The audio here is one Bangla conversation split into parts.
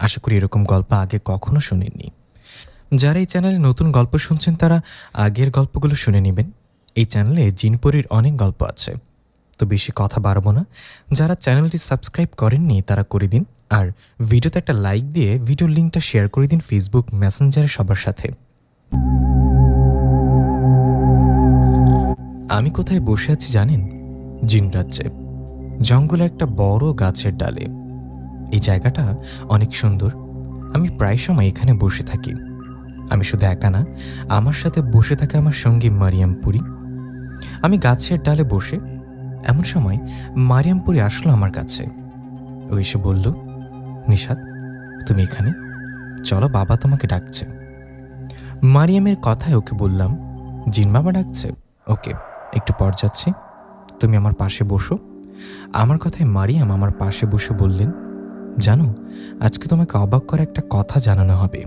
আশা করি এরকম গল্প আগে কখনো শোনেননি। যারা এই চ্যানেলে নতুন গল্প শুনছেন তারা আগের গল্পগুলো শুনে নেবেন। এই চ্যানেলে জিনপরির অনেক গল্প আছে। তো বেশি কথা বাড়াবো না। যারা চ্যানেলটি সাবস্ক্রাইব করেননি তারা করে দিন, আর ভিডিওতে একটা লাইক দিয়ে ভিডিওর লিঙ্কটা শেয়ার করে দিন ফেসবুক মেসেঞ্জারে সবার সাথে। আমি কোথায় বসে আছি জানেন? জিন রাজ্যে, জঙ্গলে একটা বড় গাছের ডালে। এই জায়গাটা অনেক সুন্দর। আমি প্রায় সময় এখানে বসে থাকি। আমি শুধু একা না, আমার সাথে বসে থাকে আমার সঙ্গী মারিয়ামপুরি। আমি গাছের ডালে বসে এমন সময় মারিয়ামপুরি আসলো আমার কাছে। ও এসে বলল, নিশাত, তুমি এখানে চলো, বাবা তোমাকে ডাকছে। মারিয়ামের কথায় ওকে বললাম, জিন বাবা ডাকছে? ওকে, একটু পর যাচ্ছি, তুমি আমার পাশে বসো। আমার কথায় মারিয়াম আমার পাশে বসে বললেন, জানো, আজকে তোমাকে অবাক করা একটা কথা জানানো হবে।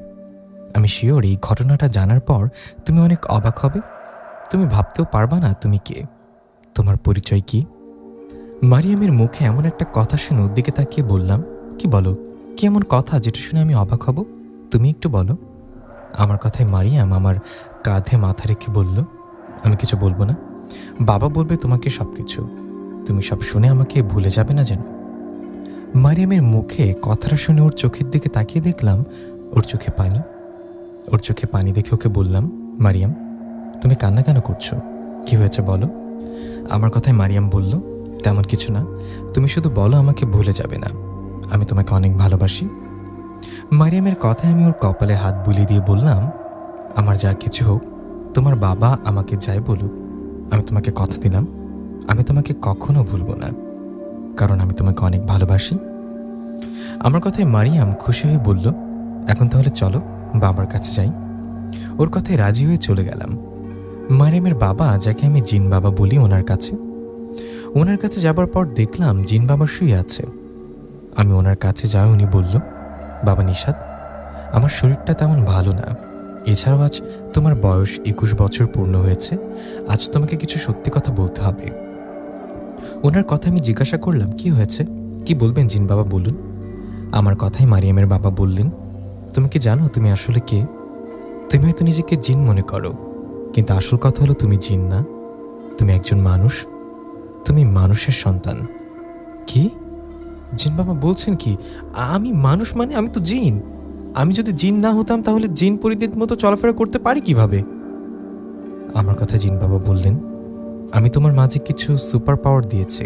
আমি শিওর এই ঘটনাটা জানার পর তুমি অনেক অবাক হবে। তুমি ভাবতেও পারবা না তুমি কে, তোমার পরিচয় কি। মারিয়ামের মুখে এমন একটা কথা শুনে ওর দিকে তাকিয়ে বললাম, কি বলো, কি এমন কথা যেটা শুনে আমি অবাক হব? তুমি একটু বলো। আমার কথায় মারিয়াম আমার কাঁধে মাথা রেখে বলল, আমি কিছু বলবো না, বাবা বলবে তোমাকে সব কিছু। তুমি সব শুনে আমাকে ভুলে যাবে না যেন। মারিয়ামের মুখে কথাটা শুনে ওর চোখের দিকে তাকিয়ে দেখলাম ওর চোখে পানি। ওর চোখে পানি দেখে ওকে বললাম, মারিয়াম, তুমি কান্না কেন করছো? কি হয়েছে বলো। আমার কথায় মারিয়াম বলল, তেমন কিছু না, তুমি শুধু বলো আমাকে ভুলে যাবে না, আমি তোমাকে অনেক ভালোবাসি। মারিয়ামের কথায় আমি ওর কপালে হাত বুলিয়ে দিয়ে বললাম, আমার যা কিছু হোক, তোমার বাবা আমাকে যাই বলুক, আমি তোমাকে কথা দিলাম আমি তোমাকে কখনো ভুলবো না, কারণ আমি তোমাকে অনেক ভালোবাসি। আমার কথায় মারিয়াম খুশি হয়ে বলল, এখন তাহলে চলো বাবার কাছে যাই। ওর কথায় রাজি হয়ে চলে গেলাম। মারিয়ামের বাবা, যাকে আমি জিন বাবা বলি, ওনার কাছে যাবার পর দেখলাম জিন বাবা শুয়ে আছে। আমি ওনার কাছে যাই, উনি বলল, বাবা নিশাত, আমার শরীরটা তেমন ভালো না, এছাড়াও আজ তোমার বয়স 21 বছর পূর্ণ হয়েছে, আজ তোমাকে কিছু সত্যি কথা বলতে হবে। ওনার কথা আমি জিজ্ঞাসা করলাম, কি হয়েছে, কি বলবেন জিন বাবা, বলুন। আমার কথাই মারিয়ামের বাবা বললেন, তুমি কি জানো তুমি আসলে কে? তুমি হয়তো নিজেকে জিন মনে করো, কিন্তু আসল কথা হলো তুমি জিন না, তুমি একজন মানুষ, তুমি মানুষের সন্তান। কি? জিন বাবা বলছেন কি? আমি মানুষ মানে আমি তো জিন। আমি যদি জিন না হতাম তাহলে জিন পরিদের মতো চলাফেরা করতে পারি কিভাবে? আমার কথা জিন বাবা বললেন, আমি তোমার মাঝে কিছু সুপার পাওয়ার দিয়েছি।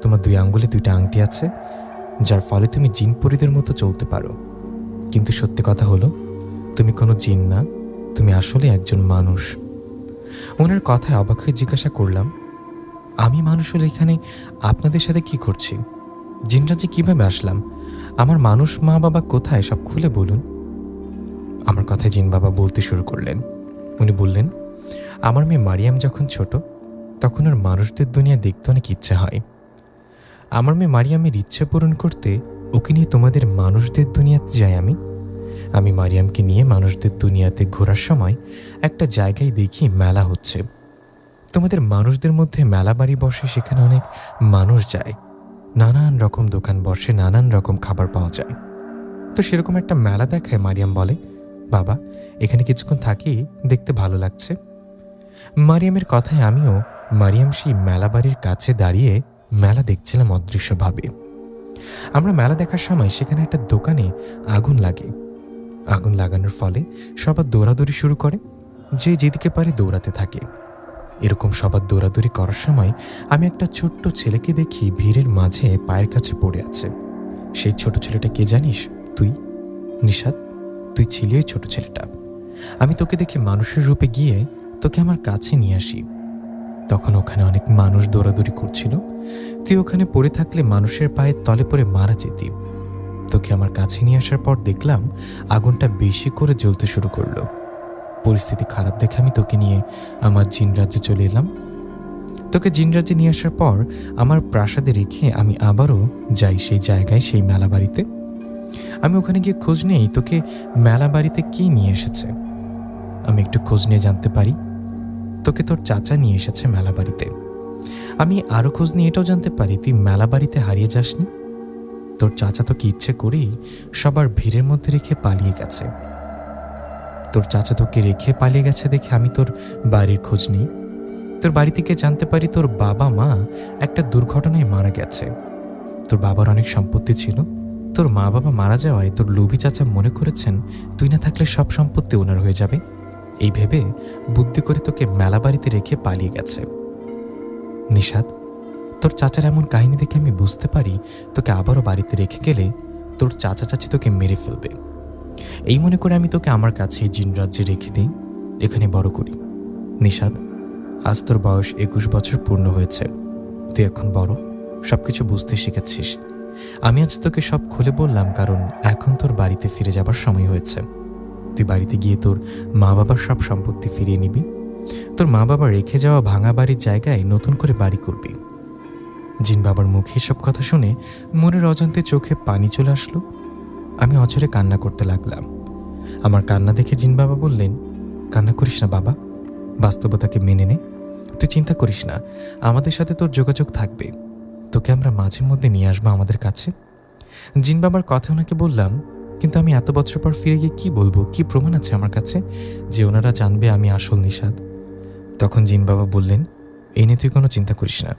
তোমার 2 আঙ্গুলে 2টা আংটি আছে, যার ফলে তুমি জিন পরিদের মতো চলতে পারো। কিন্তু সত্যি কথা হলো, তুমি কোনো জিন না, তুমি আসলে একজন মানুষ। ওনার কথায় অবাক হয়ে জিজ্ঞাসা করলাম, আমি মানুষ হলে এখানে আপনাদের সাথে কি করছি? জিনরাজ্যে কিভাবে আসলাম? আমার মানুষ মা বাবা কোথায়, সব খুলে বলুন। আমার কথায় জিন বাবা বলতে শুরু করলেন। উনি বললেন, আমার মেয়ে মারিয়াম যখন ছোট তখন ওর মানুষদের দুনিয়া দেখতে অনেক ইচ্ছে হয়। আমার মেয়ে মারিয়ামের ইচ্ছে পূরণ করতে ওকে নিয়ে তোমাদের মানুষদের দুনিয়াতে যাই আমি মারিয়ামকে নিয়ে মানুষদের দুনিয়াতে ঘোরার সময় একটা জায়গায় দেখি মেলা হচ্ছে। তোমাদের মানুষদের মধ্যে মেলা বাড়ি বসে, সেখানে অনেক মানুষ যায়, নানান রকম দোকান বসে, নানান রকম খাবার পাওয়া যায়। তো সেরকম একটা মেলা দেখায় মারিয়াম বলে, বাবা এখানে কিছুক্ষণ থাকি, দেখতে ভালো লাগছে। মারিয়ামের কথায় আমিও মারিয়াম সেই মেলা বাড়ির কাছে দাঁড়িয়ে মেলা দেখছিলাম অদৃশ্যভাবে। আমরা মেলা দেখার সময় সেখানে একটা দোকানে আগুন লাগে। আগুন লাগানোর ফলে সবার দৌড়াদৌড়ি শুরু করে, যে যেদিকে পারে দৌড়াতে থাকে। এরকম সবার দৌড়াদৌড়ি করার সময় আমি একটা ছোট্ট ছেলেকে দেখি ভিড়ের মাঝে পায়ের কাছে পড়ে আছে। সেই ছোট ছেলেটা কে জানিস? তুই, নিশাত, তুই ছিলি ওই ছোট ছেলেটা। আমি তোকে দেখে মানুষের রূপে গিয়ে তোকে আমার কাছে নিয়ে আসি। তখন ওখানে অনেক মানুষ দৌড়াদৌড়ি করছিল, তুই ওখানে পড়ে থাকলে মানুষের পায়ের তলে পড়ে মারা যেতি। তোকে আমার কাছে নিয়ে আসার পর দেখলাম আগুনটা বেশি করে জ্বলতে শুরু করলো। পরিস্থিতি খারাপ দেখে আমি তোকে নিয়ে আমার জিন রাজ্যে চলে এলাম। তোকে জিন রাজ্যে নিয়ে আসার পর আমার প্রাসাদে রেখে আমি আবারও যাই সেই জায়গায়, সেই মেলা বাড়িতে। আমি ওখানে গিয়ে খোঁজ নেই তোকে মেলা বাড়িতে কি নিয়ে এসেছে। আমি একটু খোঁজ নিয়ে জানতে পারি তোকে তোর চাচা নিয়ে এসেছে মেলা বাড়িতে। আমি আরও খোঁজ নিয়ে এটাও জানতে পারি তুই মেলা বাড়িতে হারিয়ে যাসনি। তোর চাচা তোকে ইচ্ছে করেই সবার ভিড়ের মধ্যে রেখে পালিয়ে গেছে। তোর চাচা তোকে রেখে পালিয়ে গেছে দেখে আমি তোর বাড়ির খোঁজ নিই। তোর বাড়ি থেকে জানতে পারি তোর বাবা মা একটা দুর্ঘটনায় মারা গেছে। তোর বাবার অনেক সম্পত্তি ছিল। তোর মা বাবা মারা যাওয়ায় তোর লোভী চাচা মনে করেছেন তুই না থাকলে সব সম্পত্তি ওনার হয়ে যাবে। এই ভেবে বুদ্ধি করে তোকে মেলা বাড়িতে রেখে পালিয়ে গেছে। নিশাদ, তোর চাচার এমন কাহিনী দেখে আমি বুঝতে পারি তোকে আবারও বাড়িতে রেখে গেলে তোর চাচা চাচি তোকে মেরে ফেলবে। এই মনে করে আমি তোকে আমার কাছে জিন রাজ্যে রেখে দিই, এখানে বড় করি। নিশাদ, আজ তোর বয়স 21 বছর পূর্ণ হয়েছে। তুই এখন বড়, সবকিছু বুঝতে শিখেছিস। আমি আজ তোকে সব খুলে বললাম কারণ এখন তোর বাড়িতে ফিরে যাবার সময় হয়েছে। তুই বাড়িতে গিয়ে তোর মা বাবার সব সম্পত্তি ফিরিয়ে নিবি। তোর মা বাবা রেখে যাওয়া ভাঙা বাড়ির জায়গায় নতুন করে বাড়ি করবি। জিন বাবার মুখে সব কথা শুনে মনের অজান্তে চোখে পানি চলে আসলো। আমি অঝরে কান্না করতে লাগলাম। আমার কান্না দেখে জিন বাবা বললেন, কান্না করিস না বাবা, বাস্তবতাকে মেনে নে। তুই চিন্তা করিস না, আমাদের সাথে তোর যোগাযোগ থাকবে। তোকে আমরা মাঝে মধ্যে নিয়ে আসবো আমাদের কাছে। জিন বাবার কথা ওনাকে বললাম, কিন্তু আমি এত বছর পর ফিরে গিয়ে কি বলবো, কি প্রমাণ আছে আমার কাছে যে ওনারা জানবে আমি আসল নিশাদ? তখন জিন বাবা বললেন, এই নিয়ে তুই কোনো চিন্তা করিস না।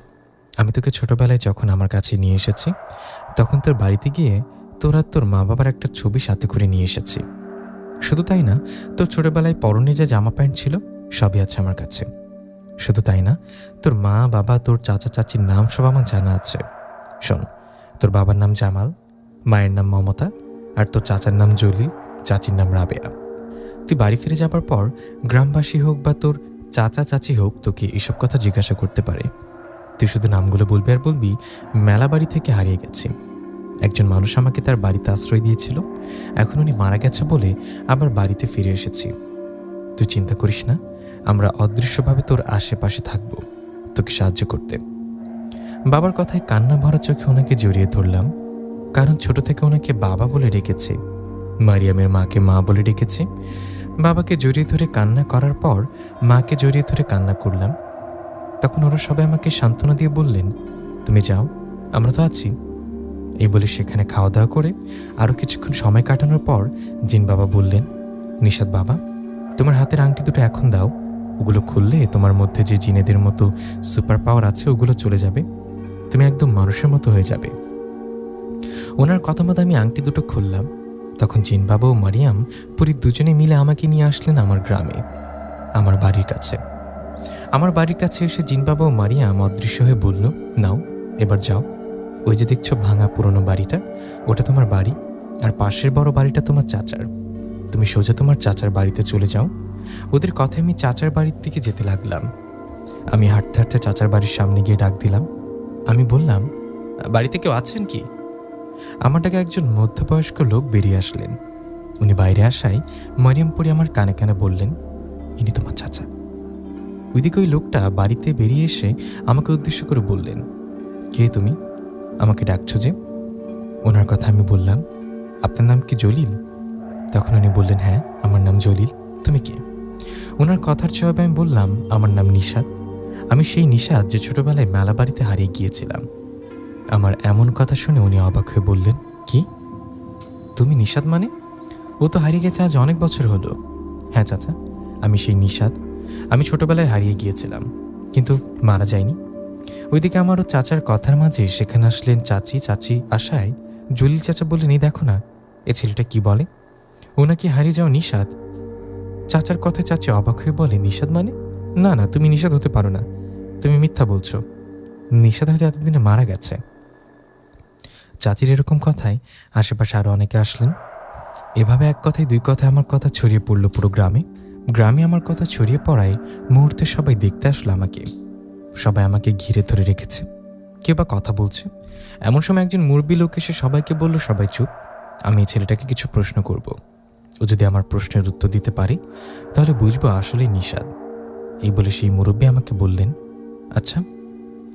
আমি তোকে ছোটবেলায় যখন আমার কাছে নিয়ে এসেছি তখন তোর বাড়িতে গিয়ে তোর আর তোর মা বাবার একটা ছবি সাথে করে নিয়ে এসেছি। শুধু তাই না, তোর ছোটবেলায় পরনে যে জামা প্যান্ট ছিল সবই আছে আমার কাছে। শুধু তাই না, তোর মা বাবা তোর চাচা চাচির নাম সব আমার জানা আছে। শোন, তোর বাবার নাম জামাল, মায়ের নাম মমতা, আর তোর চাচার নাম জলিল, চাচির নাম রাবেয়া। তুই বাড়ি ফিরে যাবার পর গ্রামবাসী হোক বা তোর চাচা চাচি হোক তোকে এসব কথা জিজ্ঞাসা করতে পারে। তুই শুধু নামগুলো বলবি আর বলবি মেলা বাড়ি থেকে হারিয়ে গেছি। একজন মানুষ আমাকে তার বাড়িতে আশ্রয় দিয়েছিল, এখন উনি মারা গেছে বলে আবার বাড়িতে ফিরে এসেছি। তুই চিন্তা করিস না, আমরা অদৃশ্যভাবে তোর আশেপাশে থাকবো তোকে সাহায্য করতে। বাবার কথায় কান্না ভরা চোখে ওনাকে জড়িয়ে ধরলাম, কারণ ছোট থেকে ওনাকে বাবা বলে ডেকেছে, মারিয়ামের মাকে মা বলে ডেকেছে। বাবাকে জড়িয়ে ধরে কান্না করার পর মাকে জড়িয়ে ধরে কান্না করলাম। তখন ওরা সবাই আমাকে সান্ত্বনা দিয়ে বললেন, তুমি যাও, আমরা তো আছি। এই বলে সেখানে খাওয়া দাওয়া করে আরও কিছুক্ষণ সময় কাটানোর পর জিন বাবা বললেন, নিশাদ বাবা, তোমার হাতের আংটি দুটো এখন দাও। ওগুলো খুললে তোমার মধ্যে যে জিনেদের মতো সুপার পাওয়ার আছে ওগুলো চলে যাবে, তুমি একদম মানুষের মতো হয়ে যাবে। ওনার কথা মতো আমি আংটি দুটো খুললাম। তখন জিন বাবা ও মারিয়াম পুরী দুজনে মিলে আমাকে নিয়ে আসলেন আমার গ্রামে, আমার বাড়ির কাছে। আমার বাড়ির কাছে এসে জিন বাবা ও মারিয়াম অদৃশ্য হয়ে বলল, নাও এবার যাও, ওই যে দেখছো ভাঙা পুরনো বাড়িটা, ওটা তোমার বাড়ি, আর পাশের বড় বাড়িটা তোমার চাচার। তুমি সোজা তোমার চাচার বাড়িতে চলে যাও। ওদের কথায় আমি চাচার বাড়ির দিকে যেতে লাগলাম। আমি হাঁটতে হাঁটতে চাচার বাড়ির সামনে গিয়ে ডাক দিলাম। আমি বললাম, বাড়িতে কেউ আছেন কি? আমার ডাকে একজন মধ্যবয়স্ক লোক বেরিয়ে আসলেন। উনি বাইরে আসায় মারিয়াম পরি আমার কানে কানে বললেন, ইনি তোমার চাচা। ওইদিকে ওই লোকটা বাড়িতে বেরিয়ে এসে আমাকে উদ্দেশ্য করে বললেন, কে তুমি, আমাকে ডাকছো যে? ওনার কথা আমি বললাম, আপনার নাম কি জলিল? তখন উনি বললেন, হ্যাঁ আমার নাম জলিল, তুমি কে? ওনার কথার জবাবে আমি বললাম, আমার নাম নিশাদ। আমি সেই নিশাদ যে ছোটবেলায় মেলা বাড়িতে হারিয়ে গিয়েছিলাম। আমার এমন কথা শুনে উনি অবাক হয়ে বললেন, কি তুমি নিশাদ? মানে ও তো হারিয়ে গেছে আজ অনেক বছর হলো। হ্যাঁ চাচা, আমি সেই নিশাদ। আমি ছোটবেলায় হারিয়ে গিয়েছিলাম কিন্তু মারা যায়নি। ওইদিকে আমার ও চাচার কথার মাঝে সেখানে আসলেন চাচি। চাচি আসায় জলিল চাচা বললেন, এই দেখো না, এ ছেলেটা কি বলে, ও নাকি হারিয়ে যাওয়া নিশাদ। চাচার কথায় চাচি অবাক হয়ে বলে, নিশাদ মানে? না না, তুমি নিশাদ হতে পারো না, তুমি মিথ্যা বলছো। নিশাদ হয়তো এতদিনে মারা গেছে। চাচির এরকম কথায় আশেপাশে আরও অনেকে আসলেন। এভাবে এক কথায় দুই কথায় আমার কথা ছড়িয়ে পড়ল পুরো গ্রামে। গ্রামে আমার কথা ছড়িয়ে পড়ায় মুহূর্তে সবাই দেখতে আসলো আমাকে। সবাই আমাকে ঘিরে ধরে রেখেছে, কেউ বা কথা বলছে। এমন সময় একজন মুরব্বী লোক এসে সবাইকে বলল, সবাই চুপ, আমি এই ছেলেটাকে কিছু প্রশ্ন করব। ও যদি আমার প্রশ্নের উত্তর দিতে পারে তাহলে বুঝবো আসলেই নিশাদ। এই বলে সেই মুরব্বী আমাকে বললেন, আচ্ছা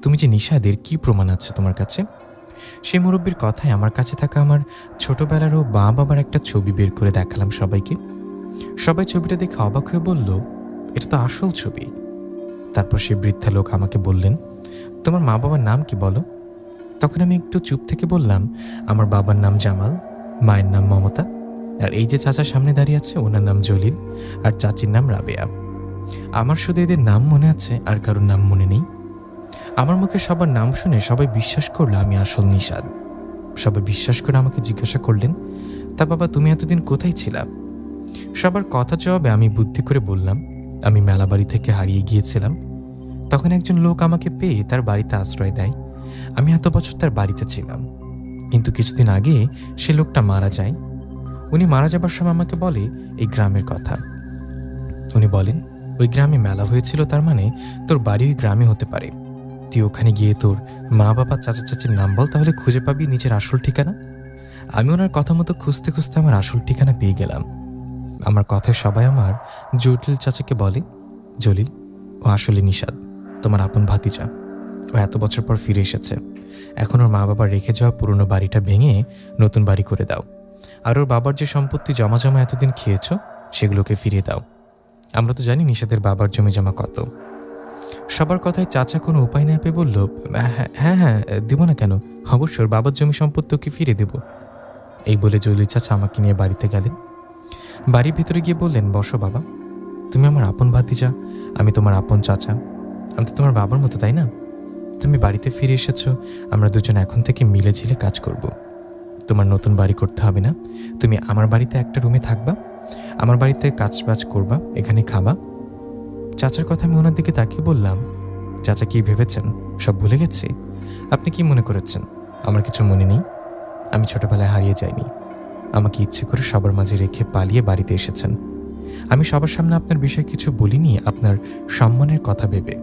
তুমি যে নিশাদের কি প্রমাণ আছে তোমার কাছে? সেই মুরব্বীর কথায় আমার কাছে থাকা আমার ছোটবেলারও বাবার একটা ছবি বের করে দেখালাম সবাইকে। সবাই ছবিটা দেখে অবাক হয়ে বলল, এটা তো আসল ছবি। তারপর সেই বৃদ্ধা লোক আমাকে বললেন, তোমার মা বাবার নাম কি বলো? তখন আমি একটু চুপ থেকে বললাম, আমার বাবার নাম জামাল, মায়ের নাম মমতা, আর এই যে চাচার সামনে দাঁড়িয়ে আছে ওনার নাম জলিল, আর চাচির নাম রাবেয়া। আমার শুধু এদের নাম মনে আছে, আর কারোর নাম মনে নেই। আমার মুখে সবার নাম শুনে সবাই বিশ্বাস করলো আমি আসল নিশাদ। সবাই বিশ্বাস করে আমাকে জিজ্ঞাসা করলেন, তা বাবা তুমি এতদিন কোথায় ছিলা? সবার কথা জবাবে আমি বুদ্ধি করে বললাম, আমি মেলাবাড়ি থেকে হারিয়ে গিয়েছিলাম। তখন একজন লোক আমাকে পেয়ে তার বাড়িতে আশ্রয় দেয়। আমি এত বছর তার বাড়িতে ছিলাম, কিন্তু কিছুদিন আগে সে লোকটা মারা যায়। উনি মারা যাবার সময় আমাকে বলে এই গ্রামের কথা। উনি বলেন, ওই গ্রামে মেলা হয়েছিল, তার মানে তোর বাড়ি ওই গ্রামে হতে পারে। তুই ওখানে গিয়ে তোর মা বাবা চাচা চাচির নাম বল, তাহলে খুঁজে পাবি নিজের আসল ঠিকানা। আমি ওনার কথা মতো খুঁজতে খুঁজতে আমার আসল ঠিকানা পেয়ে গেলাম। আমার কথায় সবাই আমার জটিল চাচাকে বলে, জলিল ও আসলে নিশাদ, তোমার আপন ভাতিজা। ও এত বছর পর ফিরে এসেছে। এখন ওর মা বাবা রেখে যাওয়া পুরনো বাড়িটা ভেঙে নতুন বাড়ি করে দাও, আর ওর বাবার যে সম্পত্তি জমা জমা এতদিন খেয়েছ সেগুলোকে ফিরিয়ে দাও। আমরা তো জানি নিশাদের বাবার জমি জমা কত। সবার কথায় চাচা কোনো উপায় না পেয়ে বলল, হ্যাঁ হ্যাঁ হ্যাঁ, দেবো না কেন, অবশ্যই ওর বাবার জমি সম্পত্তি ওকে ফিরে দেব। এই বলে জলিল চাচা আমাকে নিয়ে বাড়িতে গেলেন। বাড়ির ভিতরে গিয়ে বললেন, বসো বাবা, তুমি আমার আপন ভাতিজা, আমি তোমার আপন চাচা, আমি তো তোমার বাবার মতো, তাই না? তুমি বাড়িতে ফিরে এসেছো, আমরা দুজন এখন থেকে মিলে ঝিলে কাজ করব। তোমার নতুন বাড়ি করতে হবে না, তুমি আমার বাড়িতে একটা রুমে থাকবা, আমার বাড়িতে কাজবাজ করবা, এখানে খাবা। চাচার কথা আমি ওনার দিকে তাকিয়ে বললাম, চাচা কি ভেবেছেন সব ভুলে গেছি? আপনি কি মনে করেছেন আমার কিছু মনে নেই? আমি ছোটবেলায় হারিয়ে যাইনি। আমাকে ইচ্ছে করে সবার মাঝে রেখে পালিয়ে বাড়িতে এসেছেন। আমি সবার সামনে আপনার বিষয়ে কিছু বলিনি আপনার সম্মানের কথা ভেবে।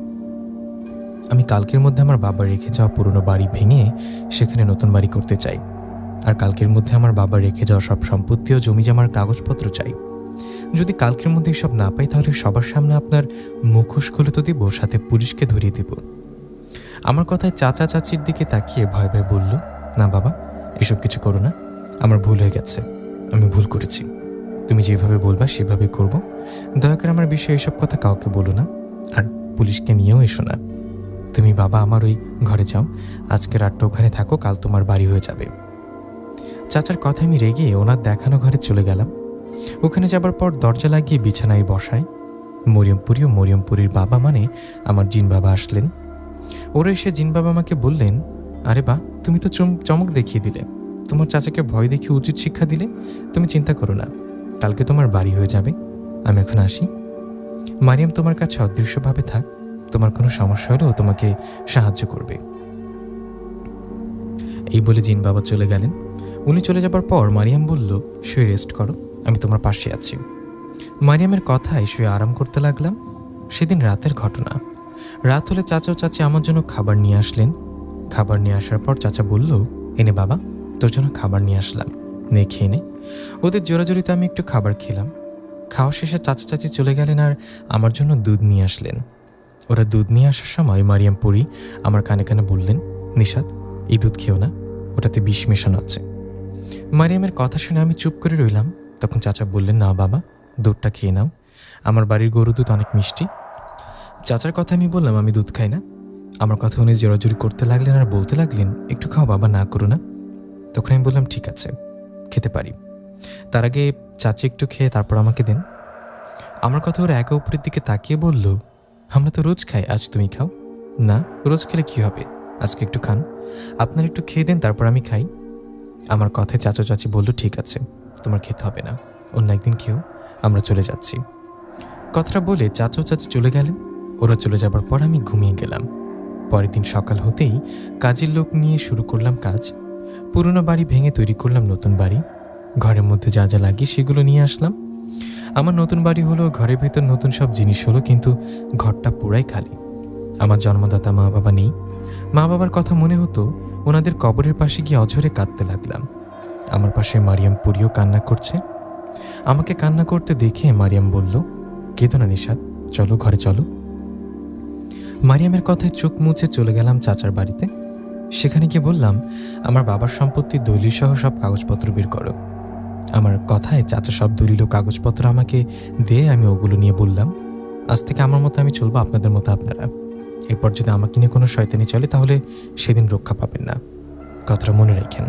আমি কালকের মধ্যে আমার বাবা রেখে যাওয়া পুরনো বাড়ি ভেঙে সেখানে নতুন বাড়ি করতে চাই, আর কালকের মধ্যে আমার বাবা রেখে যাওয়া সব সম্পত্তি ও জমি জমার কাগজপত্র চাই। যদি কালকের মধ্যে এসব না পাই তাহলে সবার সামনে আপনার মুখোশ খুলে তো দিব, সাথে পুলিশকে ধরিয়ে দিব। আমার কথায় চাচা চাচির দিকে তাকিয়ে ভয় ভয় বলল, না বাবা, এসব কিছু করো না, আমার ভুল হয়ে গেছে, আমি ভুল করেছি। তুমি যেভাবে বলবা সেভাবে করব। দয়া করে আমার বিষয়ে এসব কথা কাউকে বলো না, আর পুলিশকে নিয়েও এসো না। তুমি বাবা আমার ওই ঘরে যাও, আজকে রাতটা ওখানে থাকো, কাল তোমার বাড়ি হয়ে যাবে। চাচার কথা আমি রেগে ওনার দেখানো ঘরে চলে গেলাম। ওখানে যাবার পর দরজা লাগিয়ে বিছানায় বসায় মরিয়মপুরী ও মরিয়মপুরীর বাবা মানে আমার জিন বাবা আসলেন। ওরা এসে জিন বাবা আমাকে বললেন, আরে বা, তুমি তো চমক দেখিয়ে দিলে, তোমার চাচাকে ভয় দেখিয়ে উচিত শিক্ষা দিলে। তুমি চিন্তা করো না, কালকে তোমার বাড়ি হয়ে যাবে। আমি এখন আসি। মারিয়াম তোমার কাছে অদৃশ্যভাবে থাক, তোমার কোনো সমস্যা হলেও তোমাকে সাহায্য করবে। এই বলে জিন বাবা চলে গেলেন। উনি চলে যাবার পর মারিয়াম বলল, শুয়ে রেস্ট করো, আমি তোমার পাশে আছি। মারিয়ামের কথায় শুয়ে আরাম করতে লাগলাম। সেদিন রাতের ঘটনা। রাত হলে চাচা ও চাচি আমার জন্য খাবার নিয়ে আসলেন। খাবার নিয়ে আসার পর চাচা বলল, এনে বাবা, তোর জন্য খাবার নিয়ে আসলাম, নে খেয়ে নে। ওদের জোরাজোরিতে আমি একটু খাবার খেলাম। খাওয়া শেষে চাচা চাচি চলে গেলেন আর আমার জন্য দুধ নিয়ে আসলেন। ওরা দুধ নিয়ে আসার সময় মারিয়াম পরি আমার কানে কানে বললেন, নিশাদ, এই দুধ খেও না, ওটাতে বিষ মেশানো আছে। মারিয়ামের কথা শুনে আমি চুপ করে রইলাম। তখন চাচা বললেন, না বাবা, দুধটা খেয়ে নাও, আমার বাড়ির গরু দুধ অনেক মিষ্টি। চাচার কথা আমি বললাম, আমি দুধ খাই না। আমার কথা উনি জোরাজুরি করতে লাগলেন আর বলতে লাগলেন, একটু খাও বাবা, না করো না। তখন আমি বললাম, ঠিক আছে, খেতে পারি, তার আগে চাচি একটু খেয়ে তারপর আমাকে দেন। আমার কথা ওরা একে অপরের দিকে তাকিয়ে বলল, আমরা তো রোজ খাই, আজ তুমি খাও না। রোজ খেলে কি হবে, আজকে একটু খান, আপনার একটু খেয়ে দেন তারপর আমি খাই। আমার কথায় চাচা চাচি বলল, ঠিক আছে, তোমার খেতে হবে না, অন্য একদিন খেও, আমরা চলে যাচ্ছি। কথাটা বলে চাচা চাচি চলে গেলেন। ওরা চলে যাবার পর আমি ঘুমিয়ে গেলাম। পরের দিন সকাল হতেই কাজের লোক নিয়ে শুরু করলাম কাজ। পুরনো বাড়ি ভেঙে তৈরি করলাম নতুন বাড়ি। ঘরের মধ্যে যা যা লাগে সেগুলো নিয়ে আসলাম। আমার নতুন বাড়ি হলো, ঘরের ভেতর নতুন সব জিনিস হলো, কিন্তু ঘরটা পুরাই খালি। আমার জন্মদাতা মা বাবা নেই। মা বাবার কথা মনে হতো, ওনাদের কবরের পাশে গিয়ে অঝরে কাঁদতে লাগলাম। আমার পাশে মারিয়াম পুরিও কান্না করছে। আমাকে কান্না করতে দেখে মারিয়াম বলল, কেঁদো না নিশাদ, চলো ঘরে চলো। মারিয়ামের কথায় চোখ মুছে চলে গেলাম চাচার বাড়িতে। সেখানে গিয়ে বললাম, আমার বাবার সম্পত্তির দলিল সহ সব কাগজপত্র বের করো। আমার কথায় চাচা সব দলিল ও কাগজপত্র আমাকে দিয়ে আমি ওগুলো নিয়ে বললাম, আজ থেকে আমার মতো আমি চলবো, আপনাদের মতো আপনারা। এরপর যদি আমাকে নিয়ে কোনো শয়তানি চলে তাহলে সেদিন রক্ষা পাবেন না। কথাটা মনে রাখেন।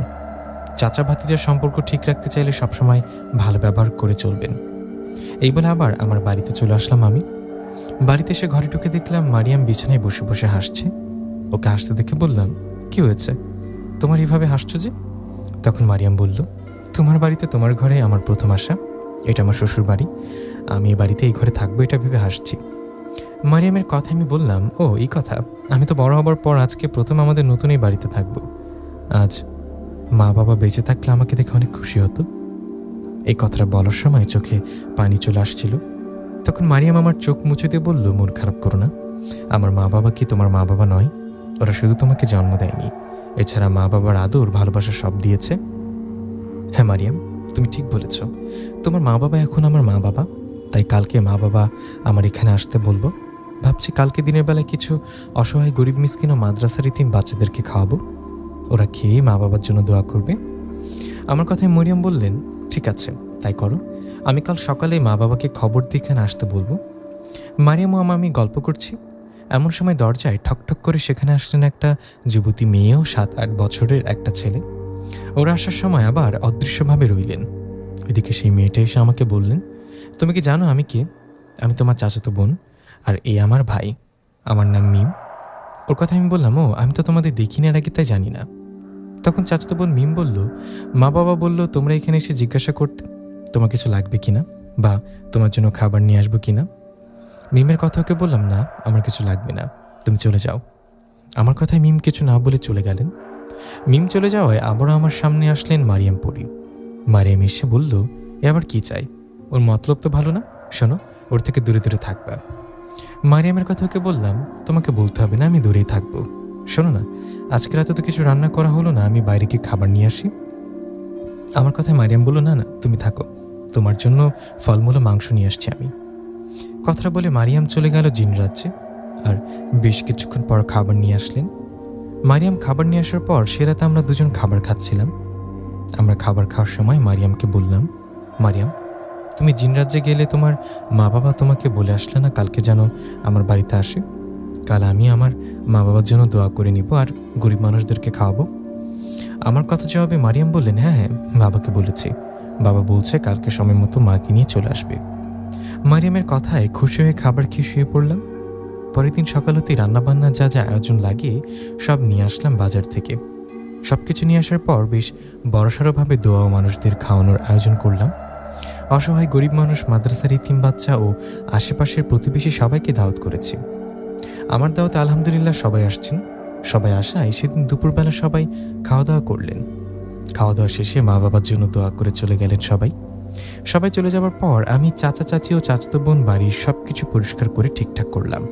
চাচা ভাতিজার সম্পর্ক ঠিক রাখতে চাইলে সবসময় ভালো ব্যবহার করে চলবেন। এই বলে আবার আমার বাড়িতে চলে আসলাম আমি। বাড়িতে এসে ঘরে ঢুকে দেখলাম মারিয়াম বিছানায় বসে বসে হাসছে। ওকে হাসতে দেখে বললাম, কি হয়েছে, তোমার এইভাবে হাসছো যে? তখন মারিয়াম বলল, তোমার বাড়িতে তোমার ঘরে আমার প্রথম আসা। এটা আমার শ্বশুর বাড়ি, আমি এই বাড়িতে এই ঘরে থাকবো এটা ভেবে হাসছি। মারিয়ামের কথা আমি বললাম, ও এই কথা, আমি তো বড় হবার পর আজকে প্রথম আমাদের নতুন এই বাড়িতে থাকবো। আজ মা বাবা বেঁচে থাকলে আমাকে দেখে অনেক খুশি হতো। এই কথাটা বলার সময় চোখে পানি চলে আসছিল। তখন মারিয়াম আমার চোখ মুছে দিয়ে বলল, মন খারাপ করো না, আমার মা বাবা কি তোমার মা বাবা নয়? ওরা শুধু তোমাকে জন্ম দেয়নি, এছাড়া মা বাবার আদর ভালোবাসা সব দিয়েছে। হ্যাঁ মারিয়াম, তুমি ঠিক বলেছ, তোমার মা বাবা এখন আমার মা বাবা। তাই কালকে মা বাবা আমার এখানে আসতে বলবো। ভাবছি কালকে দিনের বেলায় কিছু অসহায় গরিব মিসকিন ও মাদ্রাসার ইতিম বাচ্চাদেরকে খাওয়াবো। ওরা খেয়ে মা বাবার জন্য দোয়া করবে। আমার কথায় মরিয়ম বললেন, ঠিক আছে তাই করো, আমি কাল সকালে মা বাবাকে খবর দিয়ে এখানে আসতে বলবো। মারিয়াম ও আমি গল্প করছি, এমন সময় দরজায় ঠকঠক করে সেখানে আসলেন একটা যুবতী মেয়ে ও 7-8 বছরের একটা ছেলে। ওরা আসার সময় আবার অদৃশ্যভাবে রইলেন। ওইদিকে সেই মেয়েটা এসে আমাকে বললেন, তুমি কি জানো আমি কে? আমি তোমার চাচাতো বোন, আর এই আমার ভাই, আমার নাম মিম। ওর কথা আমি বললাম, ও আমি তো তোমাদের দেখিনি এর আগে, তাই জানি না। তখন চাচাতো বোন মিম বলল, মা বাবা বলল তোমরা এখানে এসে জিজ্ঞাসা করতে তোমার কিছু লাগবে কিনা, বা তোমার জন্য খাবার নিয়ে আসবো কিনা। মিমের কথা ওকে বললাম, না আমার কিছু লাগবে না, তুমি চলে যাও। আমার কথায় মিম কিছু না বলে চলে গেলেন। মিম চলে যাওয়ায় আবারও আমার সামনে আসলেন মারিয়াম পরি। মারিয়াম এসে বলল, এ আবার কি চাই? ওর মতলব তো ভালো না, শোনো ওর থেকে দূরে দূরে থাকবা। মারিয়ামের কথা ওকে বললাম, তোমাকে বলতে হবে না, আমি দূরেই থাকবো। শোনো না, আজকে রাতে তো কিছু রান্না করা হলো না, আমি বাইরে গিয়ে খাবার নিয়ে আসি। আমার কথায় মারিয়াম বলল, না না তুমি থাকো, তোমার জন্য ফলমূল ও মাংস নিয়ে আসছি আমি। কথাটা বলে মারিয়াম চলে গেল জিন রাজ্যে। আর বেশ কিছুক্ষণ পর খাবার নিয়ে আসলেন। মারিয়াম খাবার নিয়ে আসার পর সে রাতে আমরা দুজন খাবার খাচ্ছিলাম। আমরা খাবার খাওয়ার সময় মারিয়ামকে বললাম, মারিয়াম তুমি জিন রাজ্যে গেলে তোমার মা বাবা তোমাকে বলে আসলে না কালকে যেন আমার বাড়িতে আসে? কাল আমি আমার মা বাবার জন্য দোয়া করে নিব আর গরিব মানুষদেরকে খাওয়াবো। আমার কথা জবাবে মারিয়াম বললেন, হ্যাঁ হ্যাঁ বাবাকে বলেছি, বাবা বলছে কালকে সময় মতো মাকে নিয়ে চলে আসবে। মারিয়ামের কথায় খুশি হয়ে খাবার খেয়ে শুয়ে পড়লাম। পরের দিন সকাল হতেই রান্নাবান্না যা যা আয়োজন লাগে সব নিয়ে আসলাম বাজার থেকে। সব কিছু নিয়ে আসার পর বেশ বড়সড়ভাবে দোয়া ও মানুষদের খাওয়ানোর আয়োজন করলাম। অসহায় গরিব মানুষ, মাদ্রাসার ইতিম বাচ্চা ও আশেপাশের প্রতিবেশী সবাইকে দাওয়াত করেছি। আমার দাওয়াতে আলহামদুলিল্লাহ সবাই আসছেন। সবাই আসায় সেদিন দুপুরবেলা সবাই খাওয়া দাওয়া করলেন। খাওয়া দাওয়া শেষে মা বাবার জন্য দোয়া করে চলে গেলেন সবাই। সবাই চলে যাওয়ার পর আমি চাচা চাচি ও চাচাতো বোন বাড়ির সব কিছু পরিষ্কার করে ঠিকঠাক করলাম।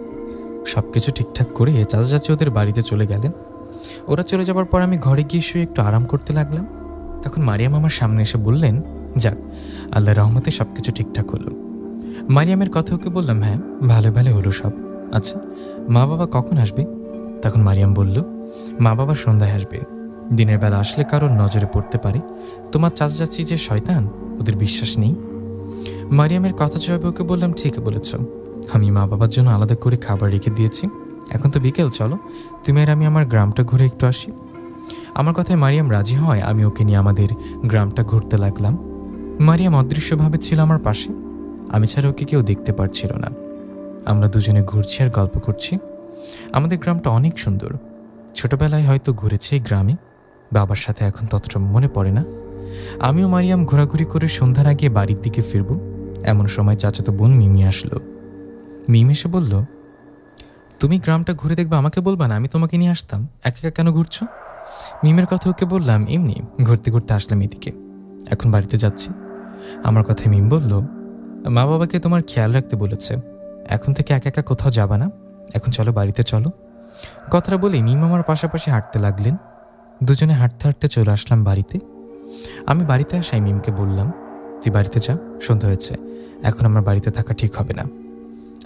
সব কিছু ঠিকঠাক করে চাচা চাচি ওদের বাড়িতে চলে গেলেন। ওরা চলে যাওয়ার পর আমি ঘরে গিয়ে শুয়ে একটু আরাম করতে লাগলাম। তখন মারিয়াম আমার সামনে এসে বললেন, যাক আল্লাহর রহমতে সব কিছু ঠিকঠাক হলো। মারিয়ামের কথা ওকে বললাম, হ্যাঁ ভালো ভালো হলো সব। আচ্ছা মা বাবা কখন আসবে? তখন মারিয়াম বলল, মা বাবা সন্ধ্যায় আসবে, দিনের বেলা আসলে কারোর নজরে পড়তে পারে। তোমার চাচা চাচি যে শয়তান, ওদের বিশ্বাস নেই। মারিয়ামের কথা জবাবে ওকে বললাম, ঠিক বলেছ, আমি মা বাবার জন্য আলাদা করে খাবার রেখে দিয়েছি। এখন তো বিকেল, চলো তুমি আর আমি আমার গ্রামটা ঘুরে একটু আসি। আমার কথায় মারিয়াম রাজি হয়। আমি ওকে নিয়ে আমাদের গ্রামটা ঘুরতে লাগলাম। মারিয়াম অদৃশ্যভাবে ছিল আমার পাশে, আমি ছাড়া ওকে কেউ দেখতে পারছিল না। আমরা দুজনে ঘুরছি আর গল্প করছি। আমাদের গ্রামটা অনেক সুন্দর। ছোটবেলায় হয়তো ঘুরেছি এই গ্রামে, বাবার সাথে এখন ততটা মনে পড়ে না। আমিও মারিয়াম ঘোরাঘুরি করে সন্ধ্যার আগে বাড়ির দিকে ফিরব। এমন সময় চাচাতো বোন মিমি আসলো। মিম এসে বলল, তুমি গ্রামটা ঘুরে দেখবে, আমাকে বলবা না? আমি তোমাকে নিয়ে আসতাম, একা একা কেন ঘুরছো? মিমের কথা ওকে বললাম, এমনি ঘুরতে ঘুরতে আসলাম এদিকে, এখন বাড়িতে যাচ্ছি। আমার কথায় মিম বলল, মা বাবাকে তোমার খেয়াল রাখতে বলেছে, এখন থেকে একা একা কোথাও যাবা না, এখন চলো বাড়িতে চলো। কথাটা বলে মিম আমার পাশাপাশি হাঁটতে লাগলেন। দুজনে হাঁটতে হাঁটতে চলে আসলাম বাড়িতে। আমি বাড়িতে আসাই মিমকে বললাম, তুই বাড়িতে যা, সন্ধ্যা হয়েছে, এখন আমার বাড়িতে থাকা ঠিক হবে না।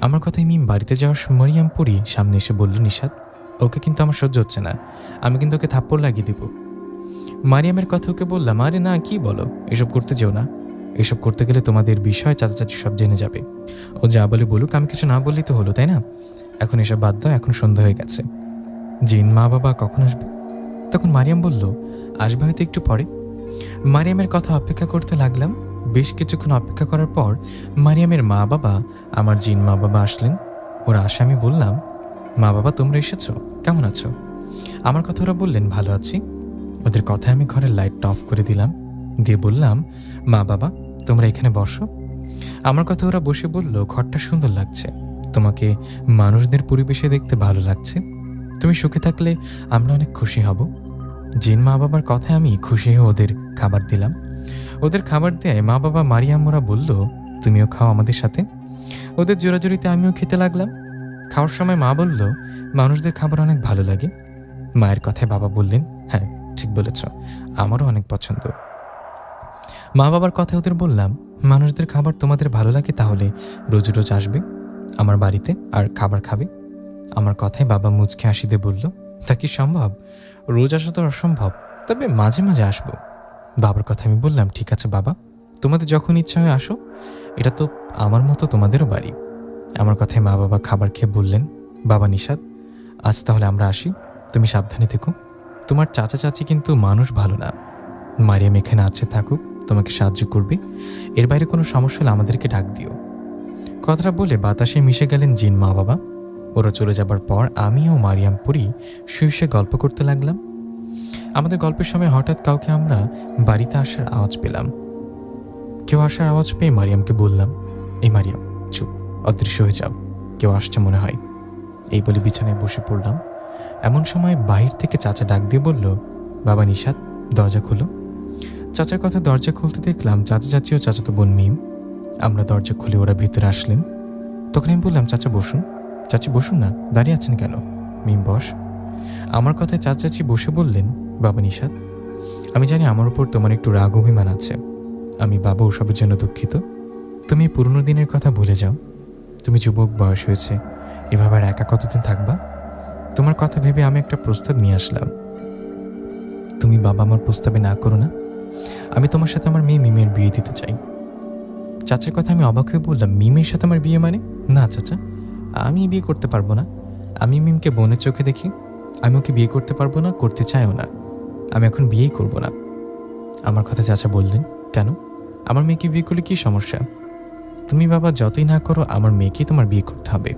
আমার কথায় মিম বাড়িতে যাওয়ার মারিয়াম পরি সামনে এসে বলল, নিশাদ ওকে কিন্তু আমার সহ্য হচ্ছে না, আমি কিন্তু ওকে থাপ্পড় লাগিয়ে দিব। মারিয়ামের কথা ওকে বললাম, আরে না কি বলো, এসব করতে যেও না, এসব করতে গেলে তোমাদের বিষয় চাচা চাচি সব জেনে যাবে। ও যা বলে বলুক, আমি কিছু না বললেই তো হলো, তাই না? এখন এসব বাদ দাও, এখন সন্ধ্যা হয়ে গেছে। জিন মা বাবা কখন আসবে? তখন মারিয়াম বলল, আসবে হয়তো একটু পরে। মারিয়ামের কথা অপেক্ষা করতে লাগলাম। বেশ কিছুক্ষণ অপেক্ষা করার পর মারিয়ামের মা বাবা, আমার জিন মা বাবা আসলেন। ওরা আসে আমি বললাম, মা বাবা তোমরা এসেছো, কেমন আছো? আমার কথা ওরা বললেন, ভালো আছি। ওদের কথায় আমি ঘরের লাইটটা অফ করে দিলাম, দিয়ে বললাম, মা বাবা তোমরা এখানে বসো। আমার কথা ওরা বসে বলল, ঘরটা সুন্দর লাগছে, তোমাকে মানুষদের পরিবেশে দেখতে ভালো লাগছে, তুমি সুখে থাকলে আমরা অনেক খুশি হব। জিন মা বাবার কথায় আমি খুশি হয়ে ওদের খাবার দিলাম। ওদের খাবার দেয় মা বাবা মারিয়াম ওরা বলল, তুমিও খাও আমাদের সাথে। ওদের জোরাজুরিতে আমিও খেতে লাগলাম। খাওয়ার সময় মা বলল, মানুষদের খাবার অনেক ভালো লাগে। মায়ের কথায় বাবা বললেন, হ্যাঁ ঠিক বলেছ, আমারও অনেক পছন্দ। মা বাবার কথায় ওদের বললাম, মানুষদের খাবার তোমাদের ভালো লাগে তাহলে রোজ রোজ আসবে আমার বাড়িতে আর খাবার খাবে। আমার কথায় বাবা মুচকে হাসি দিয়ে বলল, তা কি সম্ভব? রোজ আসা তো অসম্ভব, তবে মাঝে মাঝে আসবো। বাবার কথা আমি বললাম, ঠিক আছে বাবা, তোমাদের যখন ইচ্ছা হয় আসো, এটা তো আমার মতো তোমাদেরও বাড়ি। আমার কথায় মা বাবা খাবার খেয়ে বললেন, বাবা নিশাত, আজ তাহলে আমরা আসি, তুমি সাবধানে থেকো। তোমার চাচা চাচি কিন্তু মানুষ ভালো না। মারিয়াম এখানে আছে, থাকুক, তোমাকে সাহায্য করবে। এর বাইরে কোনো সমস্যা হলে আমাদেরকে ডাক দিও। কথাটা বলে বাতাসে মিশে গেলেন জিন মা বাবা। ওরা চলে যাবার পর আমি ও মারিয়াম পুরি শুয়ে গল্প করতে লাগলাম। আমাদের গল্পের সময় হঠাৎ কাউকে আমরা বাড়িতে আসার আওয়াজ পেলাম। কেউ আসার আওয়াজ পেয়ে মারিয়ামকে বললাম, এই মারিয়াম চুপ, অদৃশ্য হয়ে যাও, কেউ আসছে মনে হয়। এই বলে বিছানায় বসে পড়লাম। এমন সময় বাহির থেকে চাচা ডাক দিয়ে বলল, বাবা নিশাত, দরজা খুলো। চাচার কথা দরজা খুলতে দেখলাম চাচা চাচি ও চাচাতো বোন মিম। আমরা দরজা খুলে ওরা ভিতরে আসলেন। তখন আমি বললাম, চাচা বসুন। চাচি বসুন না, দাঁড়িয়ে আছেন কেন? মিম বস। আমার কথায় চাচা চাচি বসে বললেন, বাবা নিশাত, আমি জানি আমার উপর তোমার একটু রাগ অভিমান আছে। আমি বাবা ওসবের জন্য দুঃখিত। তুমি পুরনো দিনের কথা ভুলে যাও। তুমি যুবক, বয়স হয়েছে, এভাবে আর একা কতদিন থাকবা? তোমার কথা ভেবে আমি একটা প্রস্তাব নিয়ে আসলাম। তুমি বাবা আমার প্রস্তাবে না করো না। আমি তোমার সাথে আমার মেয়ে মিমের বিয়ে দিতে চাই। চাচার কথা আমি অবাক হয়ে বললাম, মিমের সাথে আমার বিয়ে মানে? না চাচা, আমি বিয়ে করতে পারবো না। আমি মিমকে বোনের চোখে দেখি, আমি ওকে বিয়ে করতে পারবো না, করতে চাইও না। আমি এখন বিয়েই করব না। আমার কথা চাচা বললেন, কেন? আমার মেয়েকে বিয়ে করলে কী সমস্যা? তুমি বাবা যতই না করো, আমার মেয়েকেই তোমার বিয়ে করতে হবে।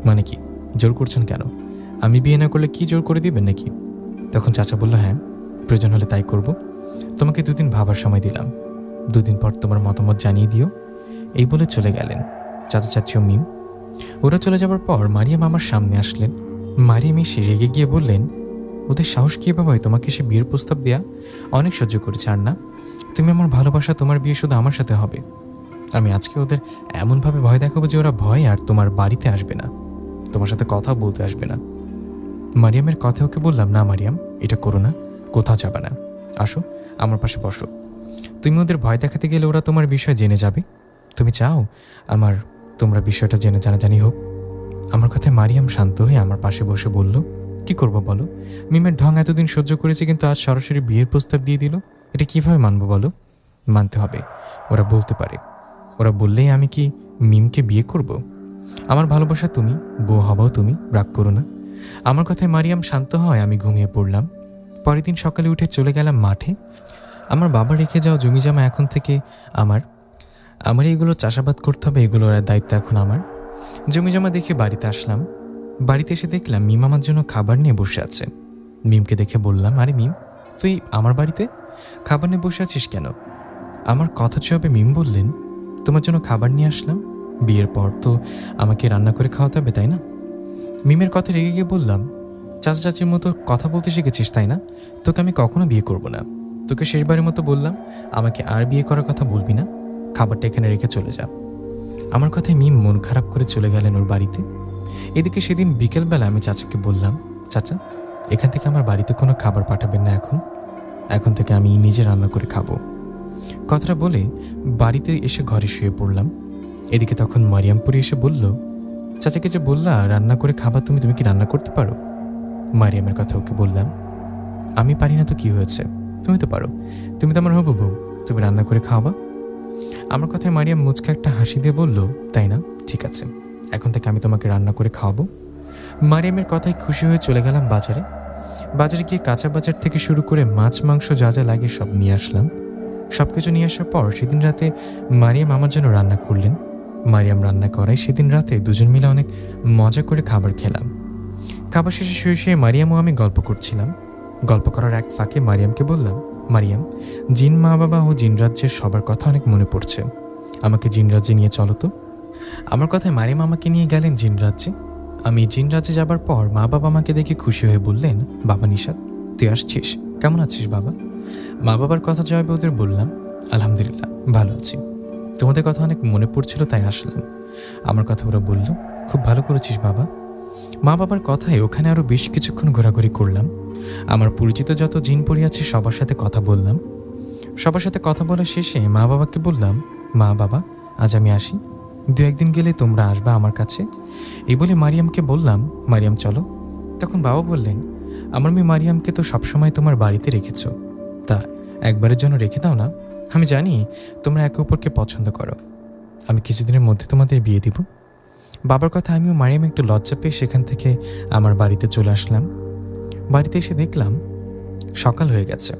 মানে কি, জোর করছেন কেন? আমি বিয়ে না করলে কি জোর করে দিবেন নাকি? তখন চাচা বলল, হ্যাঁ প্রয়োজন হলে তাই করব। তোমাকে 2 দিন ভাবার সময় দিলাম, 2 দিন পর তোমার মতামত জানিয়ে দিও। এই বলে চলে গেলেন চাচা চাচি ও মিম। ওরা চলে যাবার পর মারিয়াম আমার সামনে আসলেন। মারিয়াম এসে রেগে গিয়ে বললেন, ওদের সাহস কী বাবা তোমাকে সে বিয়ের প্রস্তাব দেয়া? অনেক সহ্য করেছে আর না? তুমি আমার ভালোবাসা, তোমার বিয়ে শুধু আমার সাথে হবে। আমি আজকে ওদের এমনভাবে ভয় দেখাবো যে ওরা ভয় আর তোমার বাড়িতে আসবে না, তোমার সাথে কথা বলতে আসবে না। মারিয়ামের কথা ওকে বললাম, না মারিয়াম, এটা করো না, কোথাও যাবে না, আসো আমার পাশে বসো। তুমি ওদের ভয় দেখাতে গেলে ওরা তোমার বিষয় জেনে যাবে। তুমি চাও তোমরা বিষয়টা জেনে জানাজানি হোক? আমার কথায় মারিয়াম শান্ত হয়ে আমার পাশে বসে বলল, কি করব বলো? মিমের ঢং এতদিন সহ্য করেছি, কিন্তু আজ সরাসরি বিয়ের প্রস্তাব দিয়ে দিল। এটা কিভাবে মানবো বলো? মানতে হবে, ওরা বলতে পারে। ওরা বললেই আমি কি মিমকে বিয়ে করব? আমার ভালোবাসা তুমি, বউ হবাও তুমি, রাগ করো না। আমার কথায় মারিয়াম শান্ত হয়। আমি ঘুমিয়ে পড়লাম। পরের দিন সকালে উঠে চলে গেলাম মাঠে। আমার বাবা রেখে যাওয়া জমি জমা এখন থেকে আমার এইগুলো চাষাবাদ করতে হবে, এগুলোর দায়িত্ব এখন আমার। জমি জমা দেখে বাড়িতে আসলাম। বাড়িতে এসে দেখলাম মিম আমার জন্য খাবার নিয়ে বসে আছে। মিমকে দেখে বললাম, আরে মিম, তুই আমার বাড়িতে খাবার নিয়ে বসে আছিস কেন? আমার কথা জবাবে মিম বললেন, তোমার জন্য খাবার নিয়ে আসলাম। বিয়ের পর তো আমাকে রান্না করে খাওয়াতে হবে, তাই না? মিমের কথা রেগে গিয়ে বললাম, চাচা চাচির মতো কথা বলতে শিখেছিস তাই না? তোকে আমি কখনো বিয়ে করব না। তোকে শেষবারের মতো বললাম, আমাকে আর বিয়ে করার কথা বলবি না। খাবারটা এখানে রেখে চলে যা। আমার কথায় মিম মন খারাপ করে চলে গেলেন ওর বাড়িতে। এদিকে সেদিন বিকেলবেলা আমি চাচাকে বললাম, চাচা, এখান থেকে আমার বাড়িতে কোনো খাবার পাঠাবেন না, এখন থেকে আমি নিজে রান্না করে খাবো। কথাটা বলে বাড়িতে এসে ঘরে শুয়ে পড়লাম। এদিকে তখন মারিয়ামপুরি এসে বলল, চাচাকে যে বললা রান্না করে খাবার, তুমি কি রান্না করতে পারো? মারিয়ামের কথা ওকে বললাম, আমি পারি না তো কি হয়েছে, তুমি তো পারো, তুমি তো আমার হবু বউ, তুমি রান্না করে খাওয়াবা। আমার কথায় মারিয়াম মুচকে একটা হাসি দিয়ে বলল, তাই না, ঠিক আছে, এখন থেকে আমি তোমাকে রান্না করে খাওয়াবো। মারিয়ামের কথায় খুশি হয়ে চলে গেলাম বাজারে। বাজারে গিয়ে কাঁচা বাজার থেকে শুরু করে মাছ মাংস যা যা লাগে সব নিয়ে আসলাম। সব কিছু নিয়ে আসার পর সেদিন রাতে মারিয়াম আমার জন্য রান্না করলেন। মারিয়াম রান্না করায় সেদিন রাতে দুজন মিলে অনেক মজা করে খাবার খেলাম। খাবার শেষে শুয়ে শুয়ে মারিয়াম ও আমি গল্প করছিলাম। গল্প করার এক ফাঁকে মারিয়ামকে বললাম, মারিয়াম, জিন মা বাবা ও জিন রাজ্যের সবার কথা অনেক মনে পড়ছে, আমাকে জিন রাজ্যে নিয়ে চলো তো। আমার কথায় মারিয়াম আমাকে নিয়ে গেলেন জিন রাজ্যে। আমি জিন রাজ্যে যাবার পর মা বাবা আমাকে দেখে খুশি হয়ে বললেন, বাবা নিশাত, তুই আসছিস, কেমন আছিস বাবা? মা বাবার কথা জবাবে ওদের বললাম, আলহামদুলিল্লাহ ভালো আছি, তোমাদের কথা অনেক মনে পড়ছিল তাই আসলাম। আমার কথা ওরা বলল, খুব ভালো করেছিস বাবা। মা বাবার কথায় ওখানে আরও বেশ কিছুক্ষণ ঘোরাঘুরি করলাম। আমার পরিচিত যত জিন পরি আছে সবার সাথে কথা বললাম। সবার সাথে কথা বলা শেষে মা বাবাকে বললাম, মা বাবা, আজ আমি আসি, 2-1 দিন গেলে তোমরা আসবা আমার কাছে। এই বলে মারিয়ামকে বললাম, মারিয়াম চলো। তখন বাবা বললেন, আমার মেয়ে মারিয়ামকে তো সবসময় তোমার বাড়িতে রেখেছ, তা একবারের জন্য রেখে দাও না। আমি জানি তোমরা একে অপরকে পছন্দ করো, আমি কিছুদিনের মধ্যে তোমাদের বিয়ে দিব। বাবার কথা আমিও মারিয়াম একটু লজ্জা পেয়ে সেখান থেকে আমার বাড়িতে চলে আসলাম। বাড়িতে এসে দেখলাম সকাল হয়ে গেছে।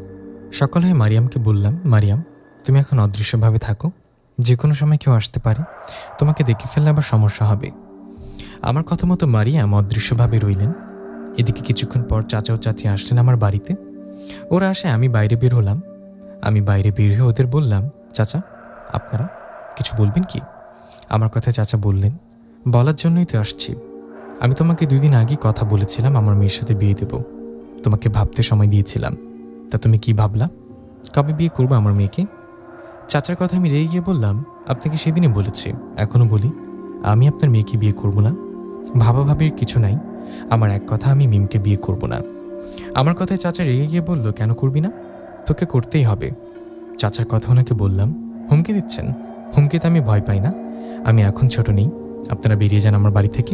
সকাল হয়ে মারিয়ামকে বললাম, মারিয়াম, তুমি এখন অদৃশ্যভাবে থাকো, যে কোনো সময় কেউ আসতে পারে, তোমাকে দেখে ফেললে আবার সমস্যা হবে। আমার কথা মতো মারিয়াম অদৃশ্যভাবে রইলেন। এদিকে কিছুক্ষণ পর চাচা ও চাচি আসলেন আমার বাড়িতে। ওরা আসে আমি বাইরে বের হলাম। আমি বাইরে বের হয়ে ওদের বললাম, চাচা, আপনারা কিছু বলবেন কি? আমার কথা চাচা বললেন, বলার জন্যই তো আসছি। আমি তোমাকে 2 দিন আগে কথা বলেছিলাম আমার মেয়ের সাথে বিয়ে দেব, তোমাকে ভাবতে সময় দিয়েছিলাম, তা তুমি কি ভাবলা? কবে বিয়ে করবো আমার মেয়েকে? চাচার কথা আমি রেগে গিয়ে বললাম, আপনাকে সেদিনই বলেছি, এখনও বলি, আমি আপনার মেয়েকে বিয়ে করব না। ভাবাভাবির কিছু নাই, আমার এক কথা, আমি মিমকে বিয়ে করব না। আমার কথায় চাচা রেগে গিয়ে বলল, কেন করবি না? তোকে করতেই হবে। চাচার কথা ওনাকে বললাম, হুমকি দিচ্ছেন? হুমকিতে আমি ভয় পাই না, আমি এখন ছোট নেই, আপনারা বেরিয়ে যান আমার বাড়ি থেকে।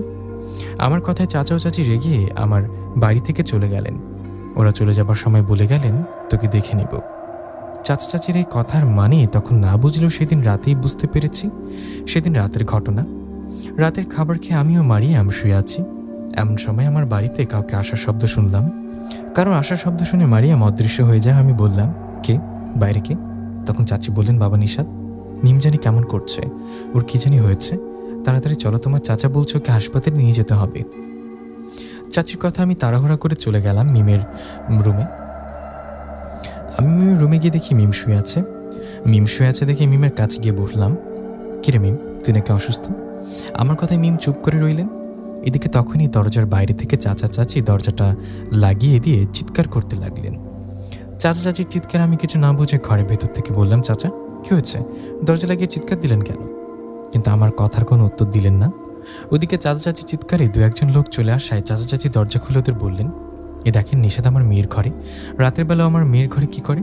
আমার কথায় চাচা ও চাচি রেগে আমার বাড়ি থেকে চলে গেলেন। ওরা চলে যাবার সময় বলে গেলেন, তোকে দেখে নিব। চাচা চাচির এই কথার মানে তখন না বুঝলেও সেদিন রাতেই বুঝতে পেরেছি। সেদিন রাতের ঘটনা। রাতের খাবার খেয়ে আমিও মারিয়াম শুয়ে আছি। এমন সময় আমার বাড়িতে কাউকে আসার শব্দ শুনলাম। কারণ আসার শব্দ শুনে মারিয়াম অদৃশ্য হয়ে যায়। আমি বললাম, কে? বাইরে কে? তখন চাচি বললেন, বাবা নিশাত, মিম জানি কেমন করছে, ওর কি জানি হয়েছে, তাড়াতাড়ি চলো, তোমার চাচা বলছে ওকে হাসপাতালে নিয়ে যেতে হবে। চাচির কথা আমি তাড়াহুড়া করে চলে গেলাম মিমের রুমে। আমি মিমের রুমে গিয়ে দেখি মিম শুয়ে আছে। মিম শুয়ে আছে দেখে মিমের কাছে গিয়ে বসলাম। কিরে মিম, তুই নাকি অসুস্থ? আমার কথায় মিম চুপ করে রইলেন। এদিকে তখনই দরজার বাইরে থেকে চাচা চাচি দরজাটা লাগিয়ে দিয়ে চিৎকার করতে লাগলেন। চাচা চাচির চিৎকার আমি কিছু না বুঝে ঘরের ভেতর থেকে বললাম, চাচা কি হয়েছে, দরজা লাগিয়ে চিৎকার দিলেন কেন? কিন্তু আমার কথার কোনো উত্তর দিলেন না। ওদিকে চাচা চাচি চিৎকারে 2-1 লোক চলে আসায় চাচা চাচি দরজা খুলে ওদের বললেন, এ দেখেন নিশাত আমার মেয়ের ঘরে, রাতের বেলা আমার মেয়ের ঘরে কি করে?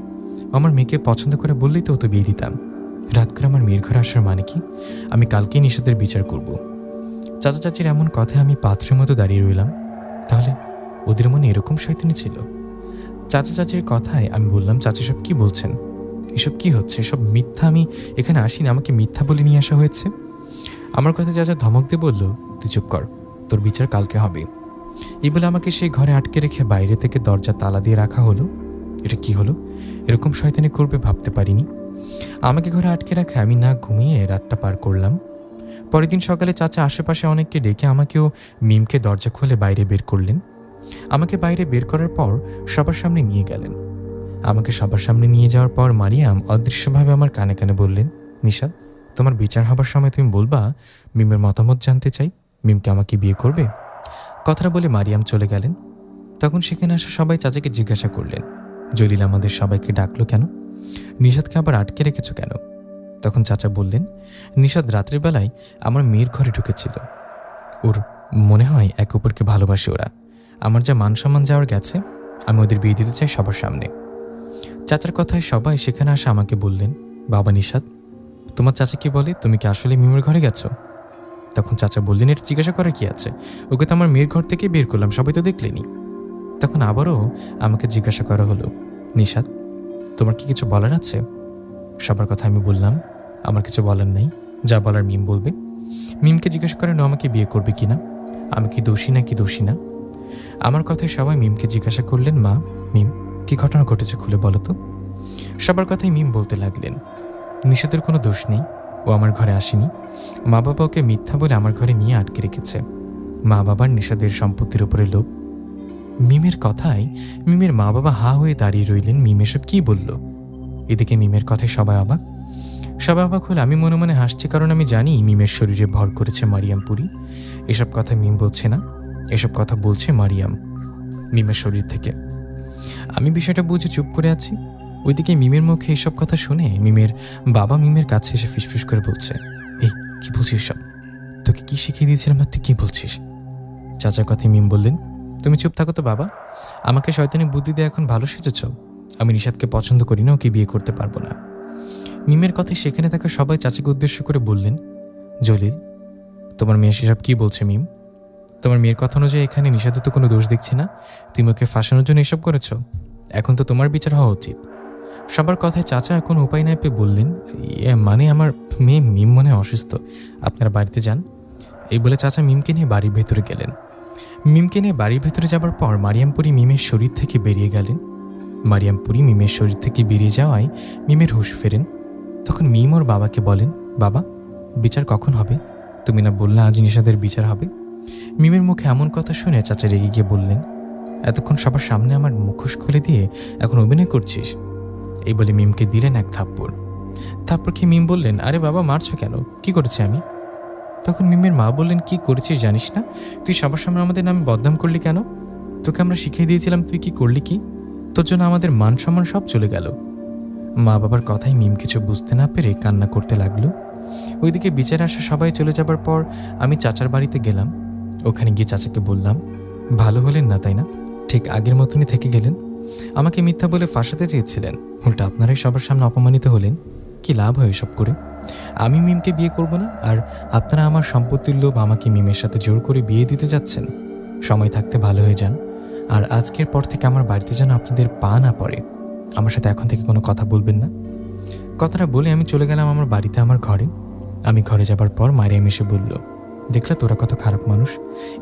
আমার মেয়েকে পছন্দ করে বললেই তো বিয়ে দিতাম, রাত করে আমার মেয়ের ঘরে আসার মানে কি? আমি কালকেই নিশাতের বিচার করব। চাচা চাচির এমন কথায় আমি পাথরের মতো দাঁড়িয়ে রইলাম। তাহলে ওদের মনে এরকম শয়তানি ছিল? চাচা চাচির কথায় আমি বললাম, চাচি সব কি বলছেন, এসব কি হচ্ছে, এসব মিথ্যা, আমি এখানে আসিনি, আমাকে মিথ্যা বলে নিয়ে আসা হয়েছে। আমার কথা চাচা ধমক দিয়ে বলল, তুই চুপ কর, তোর বিচার কালকে হবে। এই বলে আমাকে সেই ঘরে আটকে রেখে বাইরে থেকে দরজা তালা দিয়ে রাখা হলো। এটা কি হলো? এরকম শয়তানি করবে ভাবতে পারিনি। আমাকে ঘরে আটকে রাখে আমি না ঘুমিয়ে রাতটা পার করলাম। পরের দিন সকালে চাচা আশেপাশে অনেককে ডেকে আমাকেও মিমকে দরজা খুলে বাইরে বের করলেন। আমাকে বাইরে বের করার পর সবার সামনে নিয়ে গেলেন। আমাকে সবার সামনে নিয়ে যাওয়ার পর মারিয়াম অদৃশ্যভাবে আমার কানে কানে বললেন, নিশাত, তোমার বিচার হবার সময় তুমি বলবা মিমের মতামত জানতে চাই, মিমকে আমাকে বিয়ে করবে। কথাটা বলে মারিয়াম চলে গেলেন। তখন সেখানে আসা সবাই চাচাকে জিজ্ঞাসা করলেন, জলিল আমাদের সবাইকে ডাকলো কেন? নিশাতকে আবার আটকে রেখেছো কেন? তখন চাচা বললেন, নিশাত রাত্রের বেলায় আমার মেয়ের ঘরে ঢুকেছিল, ওর মনে হয় একে অপরকে ভালোবাসে ওরা, আমার যা মান সম্মান যাওয়ার গেছে, আমি ওদের বিয়ে দিতে চাই সবার সামনে। চাচার কথায় সবাই সেখানে আসা আমাকে বললেন, বাবা নিশাত, তোমার চাচা কি বলে, তুমি কি আসলে মিমের ঘরে গেছো? তখন চাচা বললেন, এটা জিজ্ঞাসা করার কি আছে, ওকে তো আমার মেয়ের ঘর থেকে বের করলাম, সবাই তো দেখলেনি। তখন আবারও আমাকে জিজ্ঞাসা করা হলো, নিশাত, তোমার কি কিছু বলার আছে? সবার কথা আমি বললাম, আমার কিছু বলার নেই, যা বলার মিম বলবে। মিমকে জিজ্ঞাসা করেন ও আমাকে বিয়ে করবে কিনা, আমি কি দোষী না কি দোষী না। আমার কথায় সবাই মিমকে জিজ্ঞাসা করলেন, মা, মিম, কি ঘটনা ঘটেছে খুলে বলো তো। সবার কথাই মিম বলতে লাগলেন, নিষাদের কোনো দোষ নেই, ও আমার ঘরে আসেনি। মা বাবা ওকে মিথ্যা বলে আমার ঘরে নিয়ে আটকে রেখেছে। মা বাবার নিষাদের সম্পত্তির উপরে লোভ। মিমের কথায় মিমের মা বাবা হা হয়ে দাঁড়িয়ে রইলেন, মিম এসব কি বলল। এদিকে মিমের কথায় সবাই অবাক হলে আমি মনে মনে হাসছি, কারণ আমি জানি মিমের শরীরে ভর করেছে মারিয়ামপুরী। এসব কথা মিম বলছে না, এসব কথা বলছে মারিয়াম মিমের শরীর থেকে। আমি বিষয়টা বুঝে চুপ করে আছি। ওইদিকে মিমের মুখে এসব কথা শুনে মিমের বাবা মিমের কাছে এসে ফিসফিস করে বলছে, এই কি বলছিস সব? তোকে কি শিখিয়ে দিয়েছিলাম না, তুই কি বলছিস? চাচার কথায় মিম বললেন, তুমি চুপ থাকো তো বাবা, আমাকে শয়তানি বুদ্ধি দিয়ে এখন ভালো সেজেছ। আমি নিশাদকে পছন্দ করি না, ওকে বিয়ে করতে পারবো না। মিমের কথায় সেখানে থাকা সবাই চাচাকে উদ্দেশ্য করে বললেন, জলিল, তোমার মেয়ে সেসব কি বলছে মিম? তোমার মেয়ের কথা অনুযায়ী এখানে নিশাদের তো কোনো দোষ দেখছি না, তুমি ওকে ফাঁসানোর জন্য এসব করেছ। এখন তো তোমার বিচার হওয়া উচিত। সবার কথায় চাচা কোনো উপায় নাই পেয়ে বললেন, মানে আমার মেয়ে মিম মনে অসুস্থ, আপনারা বাড়িতে যান। এই বলে চাচা মিমকে নিয়ে বাড়ির ভেতরে গেলেন। মিমকে নিয়ে বাড়ির ভেতরে যাবার পর মারিয়ামপুরী মিমের শরীর থেকে বেরিয়ে গেলেন। মারিয়ামপুরী মিমের শরীর থেকে বেরিয়ে যাওয়ায় মিমের হুঁশ ফেরেন। তখন মিম ওর বাবাকে বলেন, বাবা, বিচার কখন হবে? তুমি না বললে আজ নিশাদের বিচার হবে? মিমের মুখে এমন কথা শুনে চাচা রেগে গিয়ে বললেন, এতক্ষণ সবার সামনে আমার মুখোশ খুলে দিয়ে এখন অভিনয় করছিস? এই বলে মিমকে দিলেন এক থাপ্পড়। তারপর কি মিম বললেন, আরে বাবা, মারছো কেন? কি করেছি আমি? তখন মিমের মা বললেন, কি করেছিস জানিস না? তুই সবার সামনে আমাদের নামে বদনাম করলি কেন? তোকে আমরা শিখিয়ে দিয়েছিলাম, তুই কি করলি? কি তোর জন্য আমাদের মান সম্মান সব চলে গেল। মা বাবার কথায় মিম কিছু বুঝতে না পেরে কান্না করতে লাগলো। ওইদিকে বিচারে আসা সবাই চলে যাবার পর আমি চাচার বাড়িতে গেলাম। ওখানে গিয়ে চাচাকে বললাম, ভালো হলেন না তাই না? ঠিক আগের মতনই থেকে গেলেন। আমাকে মিথ্যা বলে ফাঁসাতে চেয়েছিলেন, উল্টা আপনারাই সবার সামনে অপমানিত হলেন। কি লাভ হয় এসব করে? আমি মিমকে বিয়ে করব না, আর আপনারা আমার সম্পত্তির লোভ আমাকে মিমের সাথে জোর করে বিয়ে দিতে যাচ্ছেন। সময় থাকতে ভালো হয়ে যান, আর আজকের পর থেকে আমার বাড়িতে যেন আপনাদের পা না পড়ে। আমার সাথে এখন থেকে কোনো কথা বলবেন না। কথাটা বলে আমি চলে গেলাম আমার বাড়িতে, আমার ঘরে। আমি ঘরে যাবার পর মারিয়াম এসে বলল, দেখলা তোরা কত খারাপ মানুষ,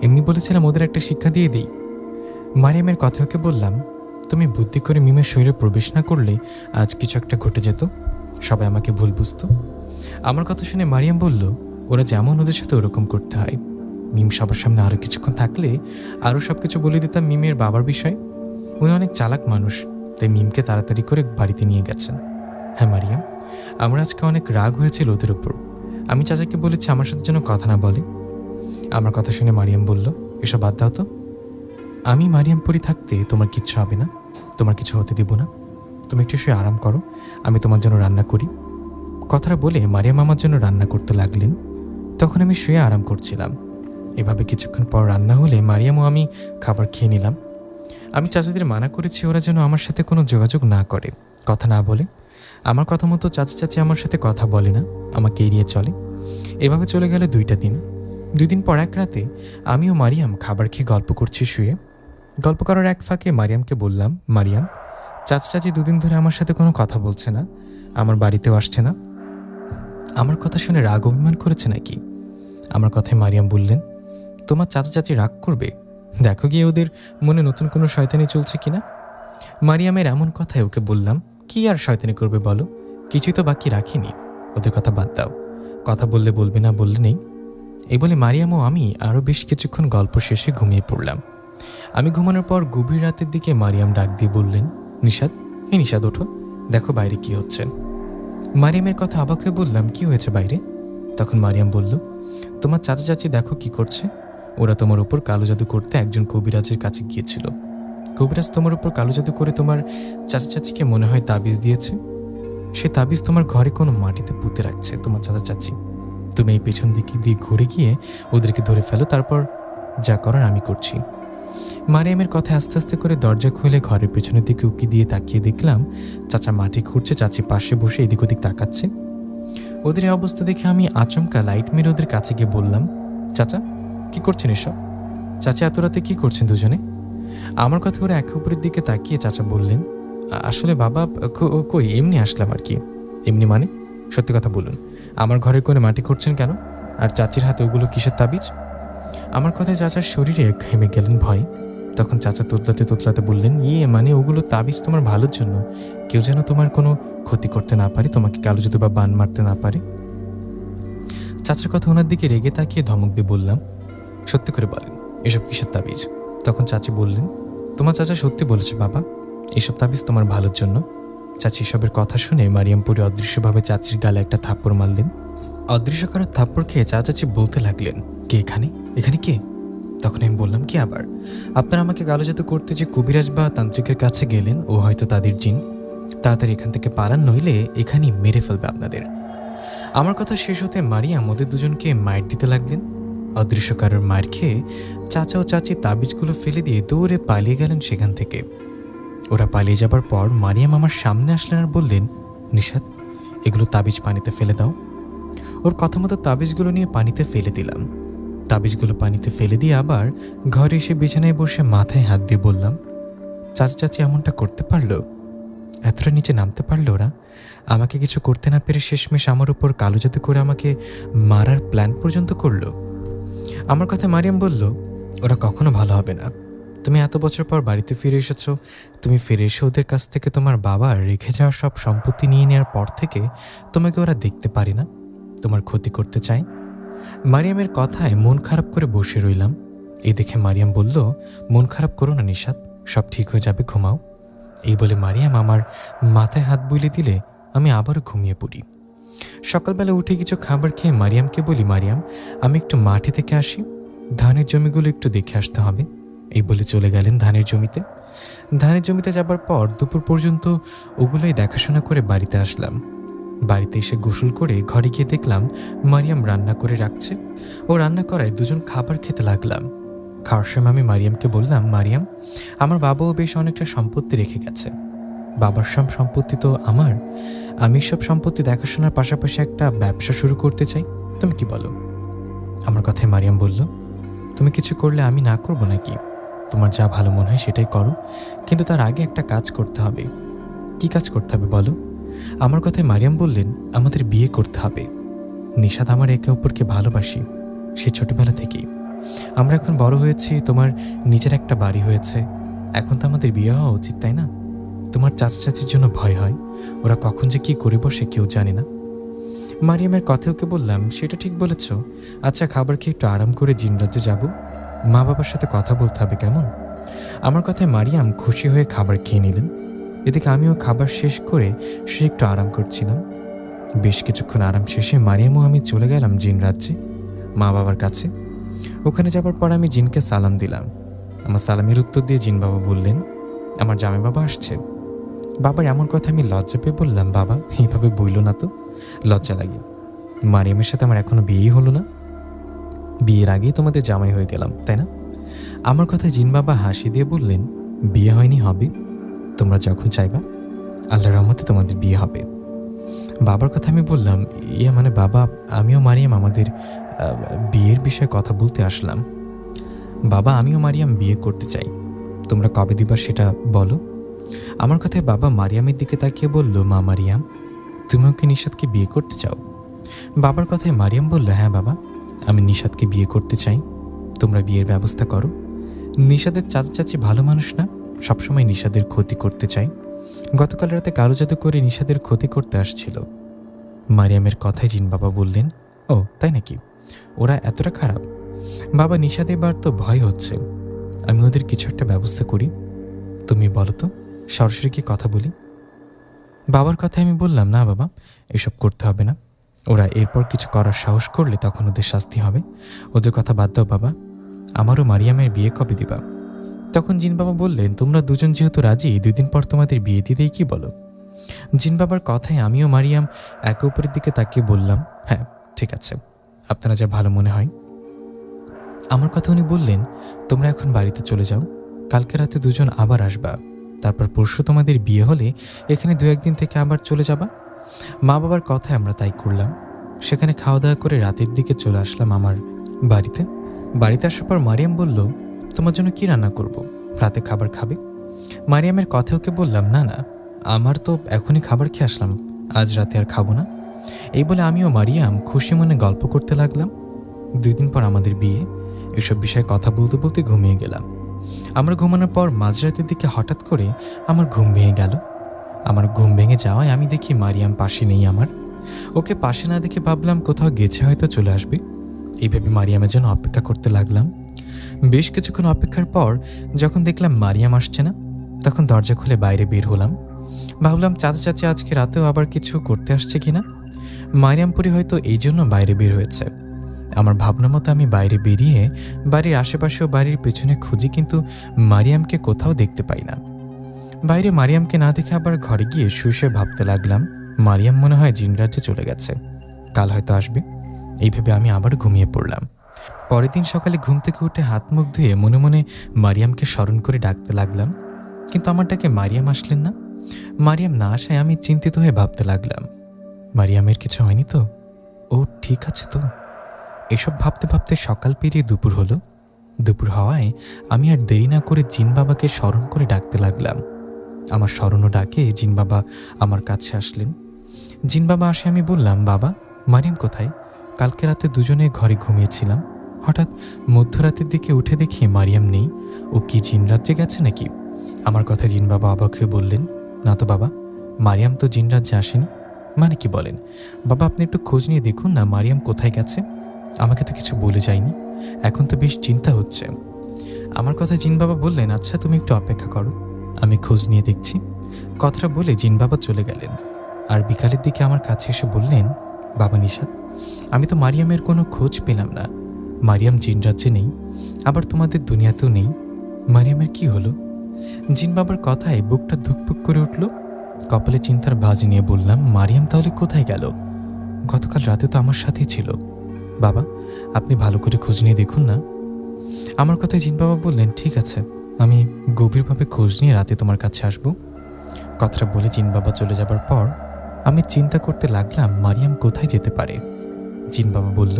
এমনি বলেছিলাম ওদের একটা শিক্ষা দিয়ে দিই। মারিয়ামের কথা ওকে বললাম, তুমি বুদ্ধি করে মিমের শরীরে প্রবেশ না করলে আজ কিছু একটা ঘটে যেত, সবাই আমাকে ভুল বুঝতো। আমার কথা শুনে মারিয়াম বলল, ওরা যেমন ওদের সাথে ওরকম করতে হয়। মিম সবার সামনে আরও কিছুক্ষণ থাকলে আরও সব কিছু বলে দিতাম মিমের বাবার বিষয়। উনি অনেক চালাক মানুষ, তাই মিমকে তাড়াতাড়ি করে বাড়িতে নিয়ে গেছেন। হ্যাঁ মারিয়াম, আমার আজকে অনেক রাগ হয়েছিল ওদের উপর। আমি চাচাকে বলেছি আমার সাথে যেন কথা না বলে। আমার কথা শুনে মারিয়াম বলল, এসব বাদ দাও তো। আমি মারিয়ামপুরি থাকতে তোমার কিচ্ছু হবে না, তোমার কিছু হতে দেব না। তুমি একটু শুয়ে আরাম করো, আমি তোমার জন্য রান্না করি। কথাটা বলে মারিয়াম আমার জন্য রান্না করতে লাগলেন। তখন আমি শুয়ে আরাম করছিলাম। এভাবে কিছুক্ষণ পর রান্না হলে মারিয়াম ও আমি খাবার খেয়ে নিলাম। আমি চাচাদের মানা করেছি ওরা যেন আমার সাথে কোনো যোগাযোগ না করে, কথা না বলে। আমার কথা মতো চাচা চাচি আমার সাথে কথা বলে না, আমাকে এড়িয়ে চলে। এভাবে চলে গেল 2টা দিন। 2 দিন পর এক রাতে আমি ও মারিয়াম খাবার খেয়ে গল্প করছি শুয়ে। গল্প করার এক ফাঁকে মারিয়ামকে বললাম, মারিয়াম, চাচা চাচি 2 দিন ধরে আমার সাথে কোনো কথা বলছে না, আমার বাড়িতেও আসছে না। আমার কথা শুনে রাগ অভিমান করেছে নাকি? আমার কথায় মারিয়াম বললেন, তোমার চাচা চাচি রাগ করবে, দেখো গিয়ে ওদের মনে নতুন কোনো শয়তানি চলছে কিনা। মারিয়ামের এমন কথায় ওকে বললাম, কি আর শয়তানি করবে বলো, কিছুই তো বাকি রাখিনি, ওদের কথা বাদ দাও, কথা বললে বলবে, না বললে নেই। এই বলে মারিয়াম ও আমি আরও বেশ কিছুক্ষণ গল্প শেষে ঘুমিয়ে পড়লাম। আমি ঘুমানোর পর গভীর রাতের দিকে মারিয়াম ডাক দিয়ে বললেন, নিশাদ, এই নিশাদ, ওঠো, দেখো বাইরে কি হচ্ছে। মারিয়ামের কথা অবাক হয়ে বললাম, কি হয়েছে বাইরে? তখন মারিয়াম বলল, তোমার চাচা চাচি দেখো কি করছে, ওরা তোমার উপর কালো জাদু করতে একজন কবিরাজের কাছে গিয়েছিল। কবিরাজ তোমার উপর কালো জাদু করে তোমার চাচা চাচিকে মনে হয় তাবিজ দিয়েছে। সে তাবিজ তোমার ঘরে কোনো মাটিতে পুঁতে রাখছে তোমার চাচা চাচি। তুমি এই পেছন দিকে দিয়ে ঘুরে গিয়ে ওদেরকে ধরে ফেলো, তারপর যা করার আমি করছি। মারিয়ামের কথা আস্তে আস্তে করে দরজা খুলে ঘরের পেছনের দিকে উকি দিয়ে তাকিয়ে দেখলাম চাচা মাটি খুঁড়ছে, চাচি পাশে বসে এদিক ওদিক তাকাচ্ছে। ওদের এই অবস্থা দেখে আমি আচমকা লাইট মেরে ওদের কাছে গিয়ে বললাম, চাচা কি করছেন এসব? চাচা এত রাতে কি করছেন দুজনে? আমার কথা ওরা একে অপরের দিকে তাকিয়ে চাচা বললেন, আসলে বাবা, কই এমনি আসলাম আর কি। এমনি মানে? সত্যি কথা বলুন, আমার ঘরের কোণে মাটি খুঁড়ছেন কেন? আর চাচির হাতে ওগুলো কিসের তাবিজ? আমার কথায় চাচার শরীরে ঘেমে গেলেন ভয়। তখন চাচা তোতলাতে তোতলাতে বললেন, মানে ওগুলো তাবিজ তোমার ভালোর জন্য, কেউ যেন তোমার কোনো ক্ষতি করতে না পারে, তোমাকে কালো জাদু বা বান মারতে না পারে। চাচার কথা ওনার দিকে রেগে তাকিয়ে ধমক দিয়ে বললাম, সত্যি করে বলেন এসব কিসের তাবিজ? তখন চাচি বললেন, তোমার চাচা সত্যি বলেছে বাবা, এসব তাবিজ তোমার ভালোর জন্য। চাচি এসবের কথা শুনে মারিয়াম পুরী অদৃশ্যভাবে চাচির গালে একটা থাপ্পড় মারলেন। অদৃশ্য করার থাপ্পড় খেয়ে চাচি বলতে লাগলেন, কে এখানে? এখানে কে? তখন আমি বললাম, কি আবার? আপনারা আমাকে কালো জাদু করতে যে কবিরাজ বা তান্ত্রিকের কাছে গেলেন, ও হয়তো তাদের জিন। তাড়াতাড়ি এখান থেকে পালান, নইলে এখানেই মেরে ফেলবে আপনাদের। আমার কথা শেষ হতে মারিয়াম ওদের দুজনকে মায়ের দিতে লাগলেন। অদৃশ্যকারের মায়ের খেয়ে চাচা ও চাচি তাবিজগুলো ফেলে দিয়ে দৌড়ে পালিয়ে গেলেন সেখান থেকে। ওরা পালিয়ে যাবার পর মারিয়াম আমার সামনে আসলেন আর বললেন, নিশাত, এগুলো তাবিজ পানিতে ফেলে দাও। ওর কথা মতো তাবিজগুলো নিয়ে পানিতে ফেলে দিলাম। তাবিজগুলো পানিতে ফেলে দিয়ে আবার ঘরে এসে বিছানায় বসে মাথায় হাত দিয়ে বললাম, চাচি এমনটা করতে পারলো? এতটা নিচে নামতে পারলো ওরা? আমাকে কিছু করতে না পেরে শেষমেশ আমার উপর কালো জাদু করে আমাকে মারার প্ল্যান পর্যন্ত করলো। আমার কথা মারিয়াম বলল, ওরা কখনো ভালো হবে না। তুমি এত বছর পর বাড়িতে ফিরে এসেছো, তুমি ফিরে এসে ওদের কাছ থেকে তোমার বাবার রেখে যাওয়া সব সম্পত্তি নিয়ে নেওয়ার পর থেকে তোমাকে ওরা দেখতে পারে না, তোমার ক্ষতি করতে চায়। মারিয়ামের কথায় মন খারাপ করে বসে রইলাম। এই দেখে মারিয়াম বলল, মন খারাপ করো না নিশাত, সব ঠিক হয়ে যাবে, ঘুমাও। এই বলে মারিয়াম আমার মাথায় হাত বুলিয়ে দিলে আমি আবারও ঘুমিয়ে পড়ি। সকালবেলা উঠে কিছু খাবার খেয়ে মারিয়ামকে বলি, মারিয়াম, আমি একটু মাঠে থেকে আসি, ধানের জমিগুলো একটু দেখে আসতে হবে। এই বলে চলে গেলেন ধানের জমিতে। ধানের জমিতে যাবার পর দুপুর পর্যন্ত ওগুলোই দেখাশোনা করে বাড়িতে আসলাম। বাড়িতে এসে গোসল করে ঘরে গিয়ে দেখলাম মারিয়াম রান্না করে রাখছে। ও রান্না করায় দুজন খাবার খেতে লাগলাম। খাওয়ার সময় আমি মারিয়ামকে বললাম, মারিয়াম, আমার বাবাও বেশ অনেকটা সম্পত্তি রেখে গেছে। বাবার সব সম্পত্তি তো আমার, আমি সব সম্পত্তি দেখাশোনার পাশাপাশি একটা ব্যবসা শুরু করতে চাই, তুমি কি বলো? আমার কথায় মারিয়াম বলল, তুমি কিছু করলে আমি না করব নাকি? তোমার যা ভালো মনে হয় সেটাই করো, কিন্তু তার আগে একটা কাজ করতে হবে। কি কাজ করতে হবে বলো? আমার কথায় মারিয়াম বললেন, আমাদের বিয়ে করতে হবে। নিশাত আমার একে অপরকে ভালোবাসি, সে ছোটবেলা থেকেই। আমরা এখন বড় হয়েছি, তোমার নিজের একটা বাড়ি হয়েছে, এখন তো আমাদের বিয়ে হওয়া উচিত, তাই না? তোমার চাচির জন্য ভয় হয়, ওরা কখন যে কি করে বসে কেউ জানে না। মারিয়ামের কথা ওকে বললাম, সেটা ঠিক বলেছ। আচ্ছা, খাবার খেয়ে একটু আরাম করে জিনরাজ্যে যাব, মা বাবার সাথে কথা বলতে হবে, কেমন? আমার কথায় মারিয়াম খুশি হয়ে খাবার খেয়ে নিলেন। এদিকে আমিও খাবার শেষ করে সে একটু আরাম করছিলাম। বেশ কিছুক্ষণ আরাম শেষে মারিয়ামও আমি চলে গেলাম জিনরাজ্যে, মা বাবার কাছে। ওখানে যাবার পর আমি জিনকে সালাম দিলাম। আমার সালামের উত্তর দিয়ে জিন বাবা বললেন, আমার জামাই বাবা আসছে। বাবার এমন কথা আমি লজ্জা পেয়ে বললাম, বাবা এইভাবে বইল না তো, লজ্জা লাগে। মারিয়ামের সাথে আমার এখনো বিয়েই হলো না, বিয়ের আগেই তোমাদের জামাই হয়ে গেলাম, তাই না? আমার কথায় জিন বাবা হাসি দিয়ে বললেন, বিয়ে হয়নি, হবে, তোমরা যখন চাইবা আল্লাহর রহমতে তোমাদের বিয়ে হবে। বাবার কথা আমি বললাম, মানে বাবা, আমিও মারিয়াম আমাদের বিয়ের বিষয়ে কথা বলতে আসলাম। বাবা, আমিও মারিয়াম বিয়ে করতে চাই, তোমরা কবে দিবা সেটা বলো। আমার কথায় বাবা মারিয়ামের দিকে তাকিয়ে বলল, মা মারিয়াম, তুমিও কি নিশাতকে বিয়ে করতে চাও? বাবার কথায় মারিয়াম বলল, হ্যাঁ বাবা, আমি নিশাতকে বিয়ে করতে চাই, তোমরা বিয়ের ব্যবস্থা করো। নিশাদের চাচি ভালো মানুষ না, সবসময় নিশাদের ক্ষতি করতে চাই। গতকাল রাতে কালো জাদু করে নিশাদের ক্ষতি করতে আসছিল। মারিয়ামের কথায় জিন বাবা বললেন, ও তাই নাকি, ওরা এতটা খারাপ? বাবা, নিশাদ এবার তো ভয় হচ্ছে, আমি ওদের কিছু একটা ব্যবস্থা করি, তুমি বলো তো, সরাসরি কি কথা বলি? বাবার কথায় আমি বললাম, না বাবা, এসব করতে হবে না, ওরা এরপর কিছু করার সাহস করলে তখন ওদের শাস্তি হবে, ওদের কথা বাদ দাও বাবা, আমারও মারিয়ামের বিয়ে কবে দিবা? তখন জিন বাবা বললেন, তোমরা দুজন যেহেতু রাজি, 2 দিন পর তোমাদের বিয়ে দিতেই কি বলো? জিন বাবার কথায় আমিও মারিয়াম একে অপরের দিকে তাকিয়ে বললাম, হ্যাঁ ঠিক আছে, আপনারা যা ভালো মনে হয়। আমার কথা উনি বললেন, তোমরা এখন বাড়িতে চলে যাও, কালকে রাতে দুজন আবার আসবা, তারপর পরশু তোমাদের বিয়ে হলে এখানে 2-1 দিন থেকে আবার চলে যাবা। মা বাবার কথায় আমরা তাই করলাম। সেখানে খাওয়া দাওয়া করে রাতের দিকে চলে আসলাম আমার বাড়িতে। বাড়িতে আসার পর মারিয়াম বলল, তোমার জন্য কি রান্না করব, রাতে খাবার খাবে? মারিয়ামের কথা ওকে বললাম, না না, আমার তো এখনই খাবার খেয়ে আসলাম, আজ রাতে আর খাবো না। এই বলে আমিও মারিয়াম খুশি মনে গল্প করতে লাগলাম। 2 দিন পর আমাদের বিয়ে, এসব বিষয়ে কথা বলতে বলতে ঘুমিয়ে গেলাম। আমার ঘুমানোর পর মাঝরাতের দিকে হঠাৎ করে আমার ঘুম ভেঙে গেল। আমার ঘুম ভেঙে যাওয়ায় আমি দেখি মারিয়াম পাশে নেই আমার। ওকে পাশে না দেখে ভাবলাম কোথাও গেছে, হয়তো চলে আসবে। এইভাবে মারিয়ামের জন্য অপেক্ষা করতে লাগলাম। বেশ কিছুক্ষণ অপেক্ষার পর যখন দেখলাম মারিয়াম আসছে না, তখন দরজা খুলে বাইরে বের হলাম। ভাবলাম চাচা চাচি আজকে রাতেও আবার কিছু করতে আসছে কিনা। মারিয়ামপুরি হয়তো এই জন্য বাইরে বের হয়েছে। আমার ভাবনা মতো আমি বাইরে বেরিয়ে বাড়ির আশেপাশে ও বাড়ির পেছনে খুঁজি, কিন্তু মারিয়ামকে কোথাও দেখতে পাই না। বাইরে মারিয়ামকে না দেখে আবার ঘরে গিয়ে শুয়ে শুয়ে ভাবতে লাগলাম, মারিয়াম মনে হয় জিনরাজ্যে চলে গেছে, কাল হয়তো আসবে। এই ভেবে আমি আবার ঘুমিয়ে পড়লাম। পরের দিন সকালে ঘুম থেকে উঠে হাত মুখ ধুয়ে মনে মনে মারিয়ামকে স্মরণ করে ডাকতে লাগলাম, কিন্তু আমার ডাকে মারিয়াম আসলেন না। মারিয়াম না আসায় আমি চিন্তিত হয়ে ভাবতে লাগলাম, মারিয়ামের কিছু হয়নি তো? ও ঠিক আছে তো? এসব ভাবতে ভাবতে সকাল পেরিয়ে দুপুর হলো। দুপুর হওয়ায় আমি আর দেরি না করে জিন বাবাকে স্মরণ করে ডাকতে লাগলাম। আমার স্মরণ ডাকে জিন বাবা আমার কাছে আসলেন। জিন বাবা আসে আমি বললাম, বাবা, মারিয়াম কোথায়? কালকে রাতে দুজনে ঘরে ঘুমিয়েছিলাম, হঠাৎ মধ্যরাতের দিকে উঠে দেখি মারিয়াম নেই। ও কি জিন রাজ্যে গেছে নাকি? আমার কথা জিন বাবা অবাক হয়ে বললেন, না তো বাবা, মারিয়াম তো জিন রাজ্যে আসেনি। মানে কি বলেন? বাবা, আপনি একটু খোঁজ নিয়ে দেখুন না, মারিয়াম কোথায় গেছে। আমাকে তো কিছু বলে যায়নি, এখন তো বেশ চিন্তা হচ্ছে। আমার কথা জিন বাবা বললেন, আচ্ছা তুমি একটু অপেক্ষা করো, আমি খোঁজ নিয়ে দেখছি। কথাটা বলে জিন বাবা চলে গেলেন। আর বিকালের দিকে আমার কাছে এসে বললেন, বাবা নিশাত, আমি তো মারিয়ামের কোনো খোঁজ পেলাম না। মারিয়াম জিন রাজ্যে নেই, আবার তোমাদের দুনিয়াতেও নেই। মারিয়ামের কি হলো? জিন বাবার কথায় বুকটা ধুকপুক করে উঠল। কপালে চিন্তার ভাঁজ নিয়ে বললাম, মারিয়াম তাহলে কোথায় গেল? গতকাল রাতে তো আমার সাথেই ছিল। বাবা, আপনি ভালো করে খোঁজ নিয়ে দেখুন না। আমার কথায় জিন বাবা বললেন, ঠিক আছে, আমি গভীরভাবে খোঁজ নিয়ে রাতে তোমার কাছে আসব। কথাটা বলে জিন বাবা চলে যাবার পর আমি চিন্তা করতে লাগলাম, মারিয়াম কোথায় যেতে পারে। জিন বাবা বলল,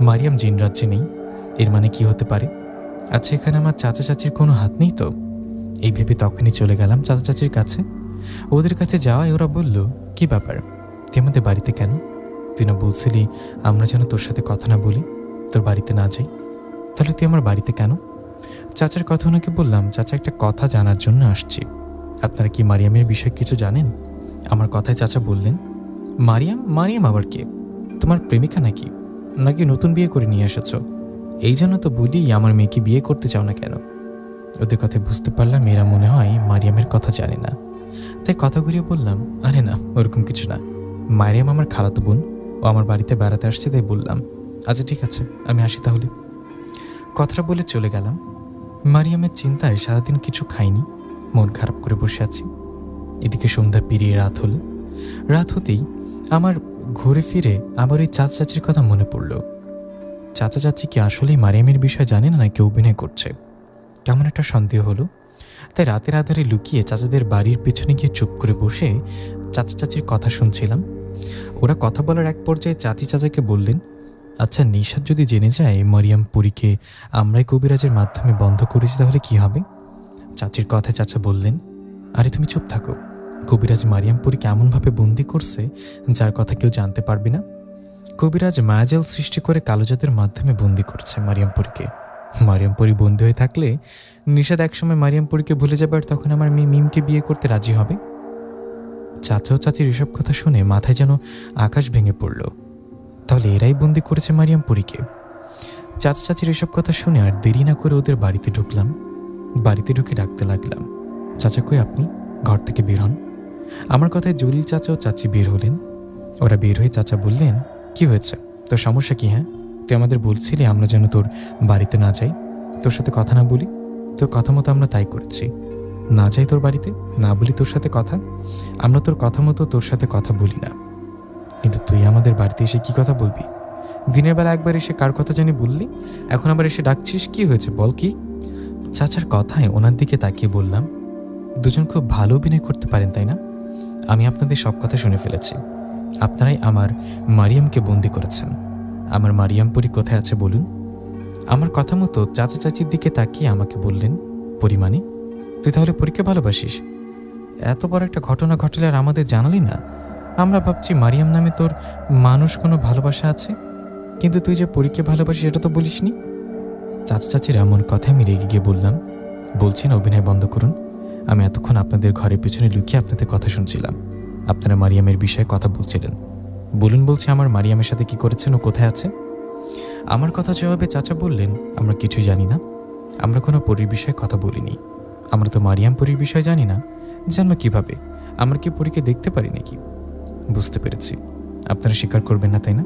মারিয়াম জিন রাজ্যে নেই। এর মানে কি হতে পারে? আচ্ছা, এখানে আমার চাচা চাচির কোনো হাত নেই তো? এই ভেবে তখনই চলে গেলাম চাচা চাচির কাছে। ওদের কাছে যাওয়ায় ওরা বলল, কি ব্যাপার, তুই আমাদের বাড়িতে কেন? তুই না বলছিলি আমরা যেন তোর সাথে কথা না বলি, তোর বাড়িতে না যাই, তাহলে তুই আমার বাড়িতে কেন? চাচার কথা ওনাকে বললাম, চাচা, একটা কথা জানার জন্য আসছি। আপনারা কি মারিয়ামের বিষয়ে কিছু জানেন? আমার কথায় চাচা বললেন, মারিয়াম? মারিয়াম আবার কে? তোমার প্রেমিকা নাকি? নাকি নতুন বিয়ে করে নিয়ে এসেছ? এই জন্য তো বলি আমার মেয়েকে বিয়ে করতে চাও না কেন? ওদের কথায় বুঝতে পারলাম এরা মনে হয় মারিয়ামের কথা জানে না। তাই কথা ঘুরিয়ে বললাম, আরে না, ওরকম কিছু না। মারিয়াম আমার খালাতো বোন, ও আমার বাড়িতে বেড়াতে আসছে, তাই বললাম। আচ্ছা ঠিক আছে, আমি আসি তাহলে। কথাটা বলে চলে গেলাম। মারিয়ামের চিন্তায় সারাদিন কিছু খাইনি, মন খারাপ করে বসে আছি। এদিকে সন্ধ্যা পেরিয়ে রাত হলো। রাত হতেই আমার ঘুরে ফিরে আবার ওই চাচা চাচির কথা মনে পড়ল। চাচা চাচি কি আসলেই মারিয়ামের বিষয় জানে না, নাকি অভিনয় করছে? কেমন একটা সন্দেহ হলো। তাই রাতের আধারে লুকিয়ে চাচাদের বাড়ির পেছনে গিয়ে চুপ করে বসে চাচা চাচির কথা শুনছিলাম। ওরা কথা বলার এক পর্যায়ে চাচি চাচাকে বললেন, আচ্ছা, নিশাত যদি জেনে যায় মারিয়াম পুরীকে আমরাই কবিরাজের মাধ্যমে বন্ধ করেছি, তাহলে কি হবে? চাচির কথায় চাচা বললেন, আরে তুমি চুপ থাকো, কবিরাজ মারিয়াম পুরীকে এমনভাবে বন্দি করছে যার কথা কেউ জানতে পারবে না। কবিরাজ মায়াজাল সৃষ্টি করে কালোজাতের মাধ্যমে বন্দি করছে মারিয়াম পুরীকে। মারিয়াম পুরী বন্দি হয়ে থাকলে নিশাত একসময় মারিয়াম পুরীকে ভুলে যাবে, আর তখন আমার মেয়ে মিমকে বিয়ে করতে রাজি হবে। চাচা ও চাচির এসব কথা শুনে মাথায় যেন আকাশ ভেঙে পড়ল। তাহলে এরাই বন্দি করেছে মারিয়াম পুরীকে? চাচা চাচির এসব কথা শুনে আর দেরি না করে ওদের বাড়িতে ঢুকলাম। বাড়িতে ঢুকে ডাকতে লাগলাম, চাচা কই আপনি? ঘর থেকে বের হন। আমার কথায় জলিল চাচা ও চাচি বের হলেন। ওরা বের হয়ে চাচা বললেন, কি হয়েছে, তোর সমস্যা কি? হ্যাঁ, তুই আমাদের বলছিলি আমরা যেন তোর বাড়িতে না যাই, তোর সাথে কথা না বলি। তোর কথা মতো আমরা তাই করেছি, না যাই তোর বাড়িতে, না বলি তোর সাথে কথা। আমরা তোর কথা মতো তোর সাথে কথা বলি না, কিন্তু তুই আমাদের বাড়িতে এসে কি কথা বলবি? দিনের বেলা একবার এসে কার কথা জানি বললি, এখন আবার এসে ডাকছিস, কি হয়েছে বল? কি? চাচার কথায় ওনার দিকে তাকিয়ে বললাম, দুজন খুব ভালো অভিনয় করতে পারেন, তাই না? আমি আপনাদের সব কথা শুনে ফেলেছি। আপনারাই আমার মারিয়ামকে বন্দি করেছেন। আমার মারিয়াম পরি কোথায় আছে বলুন? আমার কথা মতো চাচা চাচির দিকে তাকিয়ে আমাকে বললেন, পরি মানে? তুই তাহলে পরীকে ভালোবাসিস? এত বড় একটা ঘটনা ঘটলে আর আমাদের জানালি না? আমরা ভাবছি মারিয়াম নামে তোর মানুষ কোনো ভালোবাসা আছে, কিন্তু তুই যে পরীকে ভালোবাসিস এটা তো বলিসনি। চাচা চাচির এমন কথায় আমি রেগে গিয়ে বললাম, বলছি না অভিনয় বন্ধ করুন। আমি এতক্ষণ আপনাদের ঘরের পেছনে লুকিয়ে আপনাদের কথা শুনছিলাম। আপনারা মারিয়ামের বিষয়ে কথা বলছিলেন। বলুন বলছি, আমার মারিয়ামের সাথে কি করেছেন, ও কোথায় আছে? আমার কথা জবাবে চাচা বললেন, আমরা কিছুই জানি না। আমরা কোনো পরীর বিষয়ে কথা বলিনি। আমরা তো মারিয়াম পরীর বিষয়ে জানি না। জানবো কিভাবে? আমরা কি পরীকে দেখতে পারি নাকি? বুঝতে পেরেছি, আপনারা স্বীকার করবেন না, তাই না?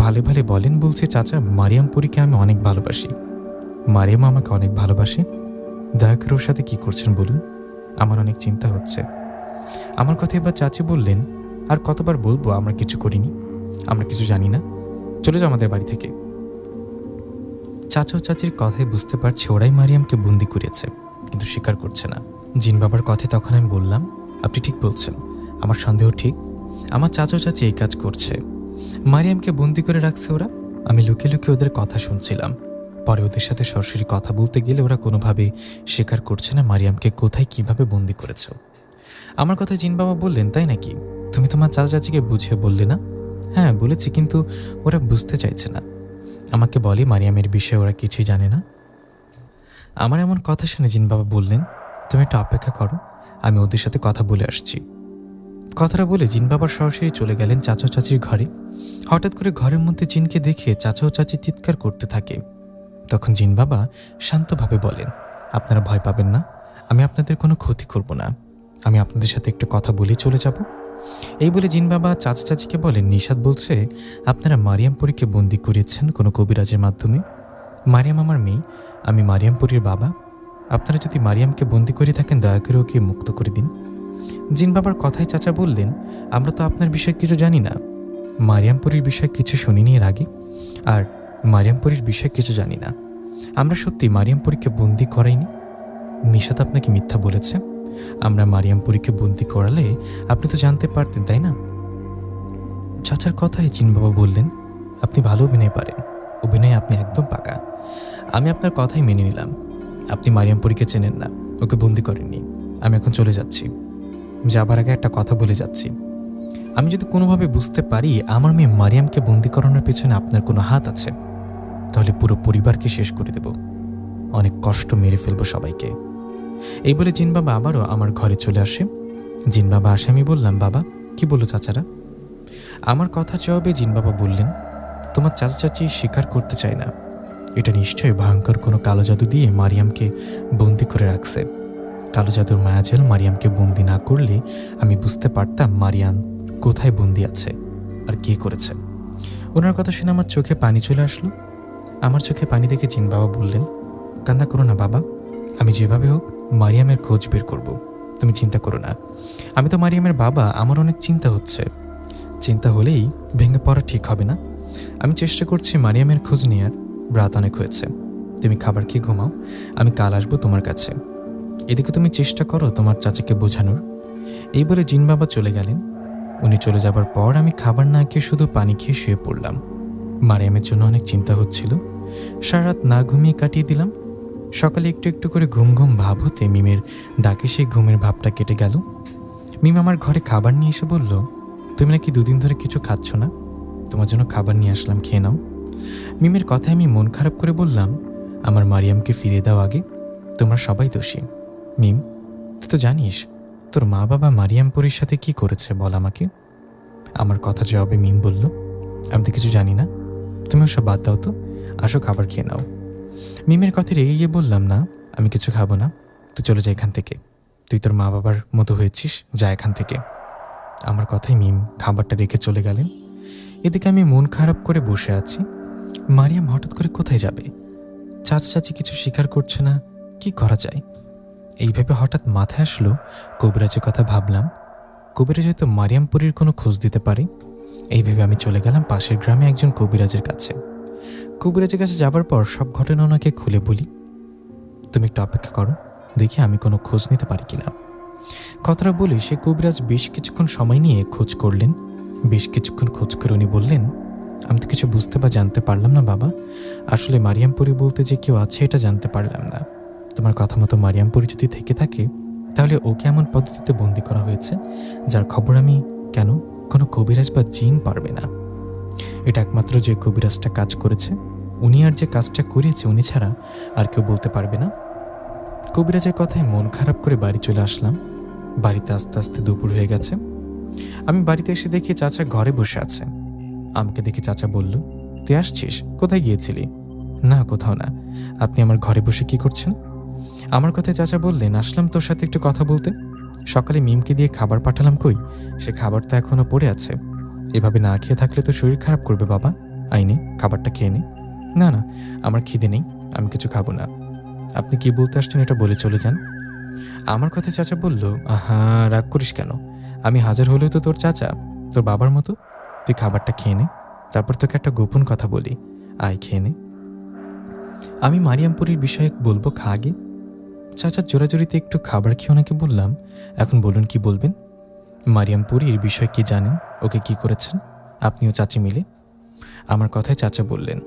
ভালো ভালো বলেন। বলছে চাচা, মারিয়াম পরীকে আমি অনেক ভালোবাসি। মারিয়াম আমাকে অনেক ভালোবাসে। দয়া করে ওর সাথে কি করছেন বলুন, আমার অনেক চিন্তা হচ্ছে। আমার কথা এবার চাচি বললেন, আর কতবার বলবো আমরা কিছু করিনি, আমরা কিছু জানি না, চলে যাও আমাদের বাড়ি থেকে। চাচা ও চাচির কথায় বুঝতে পারছি ওরাই মারিয়ামকে বন্দি করিয়েছে, কিন্তু স্বীকার করছে না। জিন বাবার কথায় তখন আমি বললাম, আপনি ঠিক বলছেন, আমার সন্দেহ ঠিক। আমার চাচা ও চাচি এই কাজ করছে, মারিয়ামকে বন্দি করে রাখছে ওরা। আমি লুকিয়ে লুকিয়ে ওদের কথা শুনছিলাম। পরে ওদের সাথে সরাসরি কথা বলতে গেলে ওরা কোনোভাবে স্বীকার করছে না মারিয়ামকে কোথায় কিভাবে বন্দি করেছ। আমার কথা জিন বাবা বললেন, তাই নাকি? তুমি তোমার চাচা চাচিকে বুঝিয়ে বললে না? হ্যাঁ বলেছি, কিন্তু ওরা বুঝতে চাইছে না। আমাকে বলে মারিয়ামের বিষয়ে ওরা কিছুই জানে না। আমার এমন কথা শুনে জিন বাবা বললেন, তুমি একটু অপেক্ষা করো, আমি ওদের সাথে কথা বলে আসছি। কথাটা বলে জিন বাবা সরাসরি চলে গেলেন চাচা ও চাচির ঘরে। হঠাৎ করে ঘরের মধ্যে জিনকে দেখে চাচা ও চাচি চিৎকার করতে থাকে। তখন জিন বাবা শান্তভাবে বলেন, আপনারা ভয় পাবেন না, আমি আপনাদের কোনো ক্ষতি করব না, আমি আপনাদের সাথে একটু কথা বলেই চলে যাব। এই বলে জিন বাবা চাচা চাচিকে বলেন, নিশাত বলছে আপনারা মারিয়াম পরীকে বন্দি করিয়েছেন কোনো কবিরাজের মাধ্যমে। মারিয়াম আমার মেয়ে, আমি মারিয়াম পরীর বাবা। আপনারা যদি মারিয়ামকে বন্দি করে থাকেন, দয়া করে ওকে মুক্ত করে দিন। জিন বাবার কথায় চাচা বললেন, আমরা তো আপনার বিষয়ে কিছু জানি না, মারিয়াম পরীর বিষয়ে কিছু শুনিনি এর আগে, আর মারিয়াম পরীর বিষয়ে কিছু জানি না। আমরা সত্যি মারিয়াম পরীকে বন্দি করাইনি। নিশাত আপনাকে মিথ্যা বলেছে। আমরা মারিয়াম পরীকে বন্দি করালে আপনি তো জানতে পারতেন, তাই না? চাচার কথায় জিন বাবা বললেন, আপনি ভালো অভিনয় পারেন, অভিনয় আপনি একদম পাকা। আমি আপনার কথাই মেনে নিলাম। আপনি মারিয়াম পরীকে চেনেন না, ওকে বন্দি করেননি। আমি এখন চলে যাচ্ছি। যাবার আগে একটা কথা বলে যাচ্ছি, আমি যদি কোনোভাবে বুঝতে পারি আমার মেয়ে মারিয়ামকে বন্দি করানোর পেছনে আপনার কোনো হাত আছে, তাহলে পুরো পরিবারকে শেষ করে দেব, অনেক কষ্ট মেরে ফেলবো সবাইকে। এই বলে জিন বাবা আবারও আমার ঘরে চলে আসে। জিন বাবা আসে, আমি বললাম, বাবা কি বললো চাচারা? আমার কথা জবাবে জিন বাবা বললেন, তোমার চাচা চাচি স্বীকার করতে চায় না। এটা নিশ্চয়ই ভয়ঙ্কর কোনো কালো জাদু দিয়ে মারিয়ামকে বন্দি করে রাখছে। কালো জাদুর মায়াজাল মারিয়ামকে বন্দি না করলে আমি বুঝতে পারতাম মারিয়াম কোথায় বন্দি আছে আর কে করেছে। ওনার কথা শুনে আমার চোখে পানি চলে আসলো। আমার চোখে পানি দেখে জিন বাবা বললেন, কান্না করো না বাবা, আমি যেভাবে হোক মারিয়ামের খোঁজ বের করব, তুমি চিন্তা করো না। আমি তো মারিয়ামের বাবা, আমার অনেক চিন্তা হচ্ছে। চিন্তা হলেই ভেঙে পড়া ঠিক হবে না। আমি চেষ্টা করছি মারিয়ামের খোঁজ নেওয়ার। রাত অনেক হয়েছে, তুমি খাবার খেয়ে ঘুমাও, আমি কাল আসবো তোমার কাছে। এদিকে তুমি চেষ্টা করো তোমার চাচাকে বোঝানোর। এই বলে জিন বাবা চলে গেলেন। উনি চলে যাবার পর আমি খাবার না খেয়ে শুধু পানি খেয়ে শুয়ে পড়লাম। মারিয়ামের জন্য অনেক চিন্তা হচ্ছিল। সারা রাত না ঘুমিয়ে কাটিয়ে দিলাম। সকালে একটু একটু করে ঘুম ঘুম ভাব হতে মিমের ডাকে সেই ঘুমের ভাবটা কেটে গেল। মিম আমার ঘরে খাবার নিয়ে এসে বলল, তুমি নাকি দুদিন ধরে কিছু খাচ্ছ না, তোমার জন্য খাবার নিয়ে আসলাম, খেয়ে নাও। মিমের কথায় আমি মন খারাপ করে বললাম, আমার মারিয়ামকে ফিরিয়ে দাও আগে, তোমরা সবাই দোষী। মিম, তুই তো জানিস তোর মা বাবা মারিয়াম পরীর সাথে কি করেছে, বল আমাকে। আমার কথা জবাবে মিম বলল, আমি তো কিছু জানি না, তুমি ওসব বাদ দাও তো, আসো খাবার খেয়ে নাও। মিমের কথা রেগে গিয়ে বললাম, না আমি কিছু খাবো না, তুই চলে যা এখান থেকে, তুই তোর মা বাবার মতো হয়েছিস, যা এখান থেকে। আমার কথায় মিম খাবারটা রেখে চলে গেলেন। এদিকে আমি মন খারাপ করে বসে আছি। মারিয়াম হঠাৎ করে কোথায় যাবে? চাচা চাচি কিছু স্বীকার করছে না, কি করা যায়? এইভাবে হঠাৎ মাথায় আসলো কবিরাজের কথা। ভাবলাম কবিরাজ হয়তো মারিয়াম পরীর কোনো খোঁজ দিতে পারে। এইভাবে আমি চলে গেলাম পাশের গ্রামে একজন কবিরাজের কাছে। কবিরাজের কাছে যাবার পর সব ঘটনা ওনাকে খুলে বলি। তুমি একটু অপেক্ষা করো, দেখি আমি কোনো খোঁজ নিতে পারি কিনা। কথাটা বলে সে কবিরাজ বেশ কিছুক্ষণ সময় নিয়ে খোঁজ করলেন। বেশ কিছুক্ষণ খোঁজ করে উনি বললেন, আমি তো কিছু বুঝতে বা জানতে পারলাম না বাবা, আসলে মারিয়াম পরী বলতে যে কেউ আছে এটা জানতে পারলাম না। তোমার কথা মতো মারিয়াম পরী যদি থেকে থাকে, তাহলে ওকে এমন পদ্ধতিতে বন্দি করা হয়েছে যার খবর আমি কেন কোনো কবিরাজ বা জিন পারবে না। এটা একমাত্র যে কবিরাজটা কাজ করেছে, উনি আর যে কাজটা করেছে উনি ছাড়া আর কেউ বলতে পারবে না। কবিরাজের কথায় মন খারাপ করে বাড়ি চলে আসলাম। বাড়িতে আস্তে আস্তে দুপুর হয়ে গেছে। আমি বাড়িতে এসে দেখি চাচা ঘরে বসে আছে। আমাকে দেখে চাচা বলল, তুই আসছিস? কোথায় গিয়েছিলি? না, কোথাও না। আপনি আমার ঘরে বসে কি করছেন? আমার কথায় চাচা বললেন, আসলাম তোর সাথে একটু কথা বলতে। সকালে মিমকে দিয়ে খাবার পাঠালাম, কই সে খাবার তো এখনো পড়ে আছে। এভাবে না খেয়ে থাকলে তো শরীর খারাপ করবে বাবা। আইনে খাবারটা খেয়ে নে। না না, আমার খিদে নেই, আমি কিছু খাবো না। আপনি কি বলতে আসছেন এটা বলে চলে যান। আমার কথায় চাচা বলল, আহা, রাগ করিস কেন? আমি হাজার হলেও তো তোর চাচা, তোর বাবার মতো। তুই খাবারটা খেয়ে নে, তারপর তোকে একটা গোপন কথা বলি। আয়, খেয়ে নে। আমি মারিয়ামপুরীর বিষয়ে বলবো, খা আগে। চাচার জোরাজোরিতে একটু খাবার খেয়ে ওনাকে বললাম, এখন বলুন কি বলবেন। মারিয়ামপুরীর বিষয় কি জানেন? ওকে কি করেছেন আপনিও চাচি মিলে? আমার কথায় চাচা বললেন,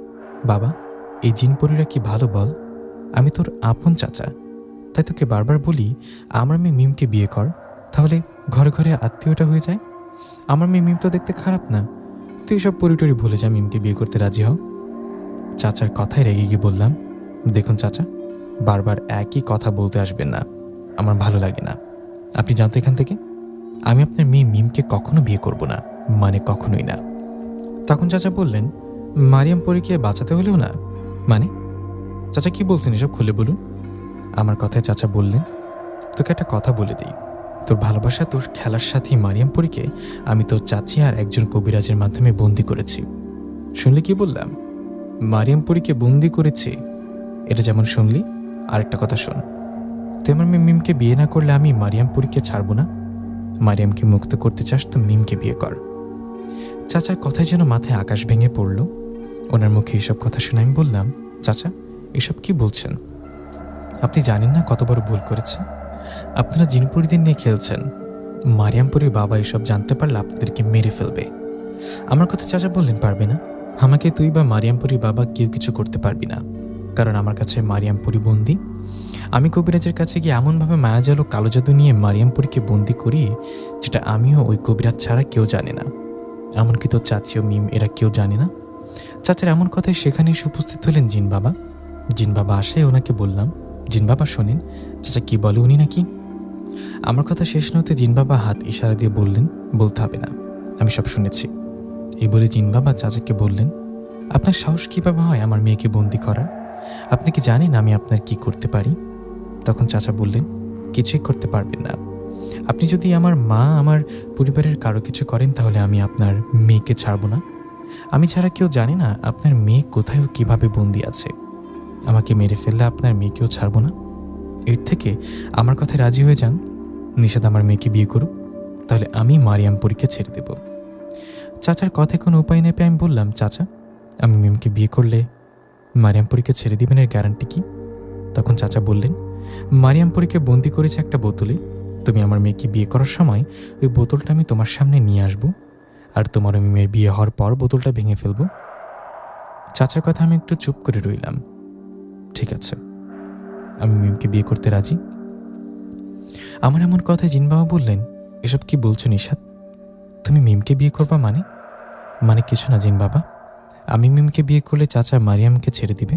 বাবা, এই জিনপরীরা কি ভালো বল? আমি তোর আপন চাচা, তাই তোকে বারবার বলি আমার মেয়ে মিমকে বিয়ে কর, তাহলে ঘরে ঘরে আত্মীয়টা হয়ে যায়। আমার মেয়ে মিম তো দেখতে খারাপ না, তুই সব পরিটরি ভুলে যা, মিমকে বিয়ে করতে রাজি হও। চাচার কথায় রেগে গিয়ে বললাম, দেখুন চাচা, বারবার একই কথা বলতে আসবেন না, আমার ভালো লাগে না। আপনি জানতো এখান থেকে আমি আপনার মেয়ে মিমকে কখনো বিয়ে করব না, মানে কখনোই না। তখন চাচা বললেন, মারিয়াম পরীকে বাঁচাতে হলেও না? মানে চাচা কি বলছেন এসব, খুলে বলুন। আমার কথায় চাচা বললেন, তোকে একটা কথা বলে দিই, তোর ভালোবাসা তোর খেলার সাথী মারিয়াম পরীকে আমি তোর চাচি আর একজন কবিরাজের মাধ্যমে বন্দি করেছি। শুনলি কি বললাম? মারিয়াম পরীকে বন্দি করেছি। এটা যেমন শুনলি, আরেকটা কথা শোন, তুই আমার মেয়ে মিমকে বিয়ে না করলে আমি মারিয়াম পরীকে ছাড়বো না। মারিয়ামকে মুক্ত করতে চাস তো মিমকে বিয়ে কর। চাচার কথায় যেন মাথায় আকাশ ভেঙে পড়ল। ওনার মুখে এসব কথা শুনে আমি বললাম, চাচা এসব কি বলছেন? আপনি জানেন না কত বড় ভুল করেছে। আপনারা জিনপুরীদের নিয়ে খেলছেন। মারিয়ামপুরীর বাবা এসব জানতে পারলে আপনাদেরকে মেরে ফেলবে। আমার কথা চাচা বললেন, পারবে না। আমাকে তুই বা মারিয়ামপুরীর বাবা কেউ কিছু করতে পারবি না, কারণ আমার কাছে মারিয়ামপুরী বন্দি। আমি কবিরাজের কাছে গিয়ে এমনভাবে মায়াজাল ও কালো জাদু নিয়ে মারিয়ামপুরীকে বন্দি করি, যেটা আমিও ওই কবিরাজ ছাড়া কেউ জানে না, এমনকি তোর চাচি ও মিম এরা কেউ জানে না। চাচার এমন কথায় সেখানে এসে উপস্থিত হলেন জিন বাবা। জিন বাবা আসায় ওনাকে বললাম, জিন বাবা শোনেন চাচা কি বলে উনি নাকি। আমার কথা শেষ না হতে জিন বাবা হাত ইশারা দিয়ে বললেন, বলতে হবে না, আমি সব শুনেছি। এই বলে জিন বাবা চাচাকে বললেন, আপনার সাহস কীভাবে হয় আমার মেয়েকে বন্দি করার? আপনি কি জানেন আমি আপনার কি করতে পারি? তখন চাচা বললেন, কিছুই করতে পারবেন না। আপনি যদি আমার মা, আমার পরিবারের কারো কিছু করেন, তাহলে আমি আপনার মেয়েকে ছাড়ব না। আমি ছাড়া কেউ জানে না আপনার মেয়ে কোথায় ও কীভাবে বন্দি আছে। আমাকে মেরে ফেললে আপনার মেয়েকেও ছাড়ব না। এর থেকে আমার কথায় রাজি হয়ে যান, নিষাদ আমার মেয়েকে বিয়ে করুক, তাহলে আমি মারিয়ামপুরীকে ছেড়ে দেব। চাচার কথায় কোনো উপায় নেই পেয়ে আমি বললাম, চাচা আমি মিমকে বিয়ে করলে মারিয়ামপুরীকে ছেড়ে দিবেন, এর গ্যারান্টি কি? তখন চাচা বললেন, মারিয়ামপুরীকে বন্দি করেছে একটা বোতলে। তুমি আমার মেয়েকে বিয়ে করার সময় ওই বোতলটা আমি তোমার সামনে নিয়ে আসবো, আর তোমার ওই মেয়ের বিয়ে হওয়ার পর বোতলটা ভেঙে ফেলবো। চাচার কথা আমি একটু চুপ করে রইলাম। ঠিক আছে, আমি মিমকে বিয়ে করতে রাজি। আমার এমন কথায় জিন বাবা বললেন, এসব কি বলছো নিশাদ? তুমি মিমকে বিয়ে করবা মানে? মানে কিছু না জিন বাবা, আমি মিমকে বিয়ে করলে চাচা মারিয়ামকে ছেড়ে দিবে।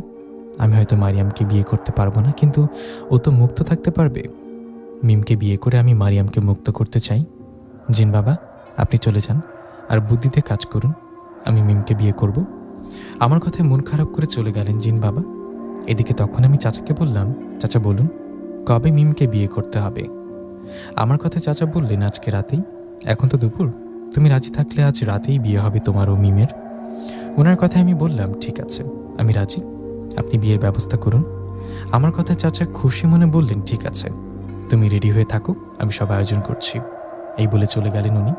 আমি হয়তো মারিয়ামকে বিয়ে করতে পারবো না, কিন্তু ও তো মুক্ত থাকতে পারবে। মিমকে বিয়ে করে আমি মারিয়ামকে মুক্ত করতে চাই। জিন বাবা আপনি চলে যান আর বুদ্ধিতে কাজ করুন, আমি মিমকে বিয়ে করব। আমার কথায় মন খারাপ করে চলে গেলেন জিন বাবা। এদিকে তখন আমি চাচাকে বললাম, চাচা বলুন কবে মিমকে বিয়ে করতে হবে? আমার কথায় চাচা বললেন, আজকে রাতেই। এখন তো দুপুর, তুমি রাজি থাকলে আজ রাতেই বিয়ে হবে তোমার ও মিমের। ওনার কথায় আমি বললাম, ঠিক আছে আমি রাজি, আপনি বিয়ের ব্যবস্থা করুন। আমার কথায় চাচা খুশি মনে বললেন, ঠিক আছে তুমি রেডি হয়ে থাকো, আমি সব আয়োজন করছি। এই বলে চলে গেলেন উনি।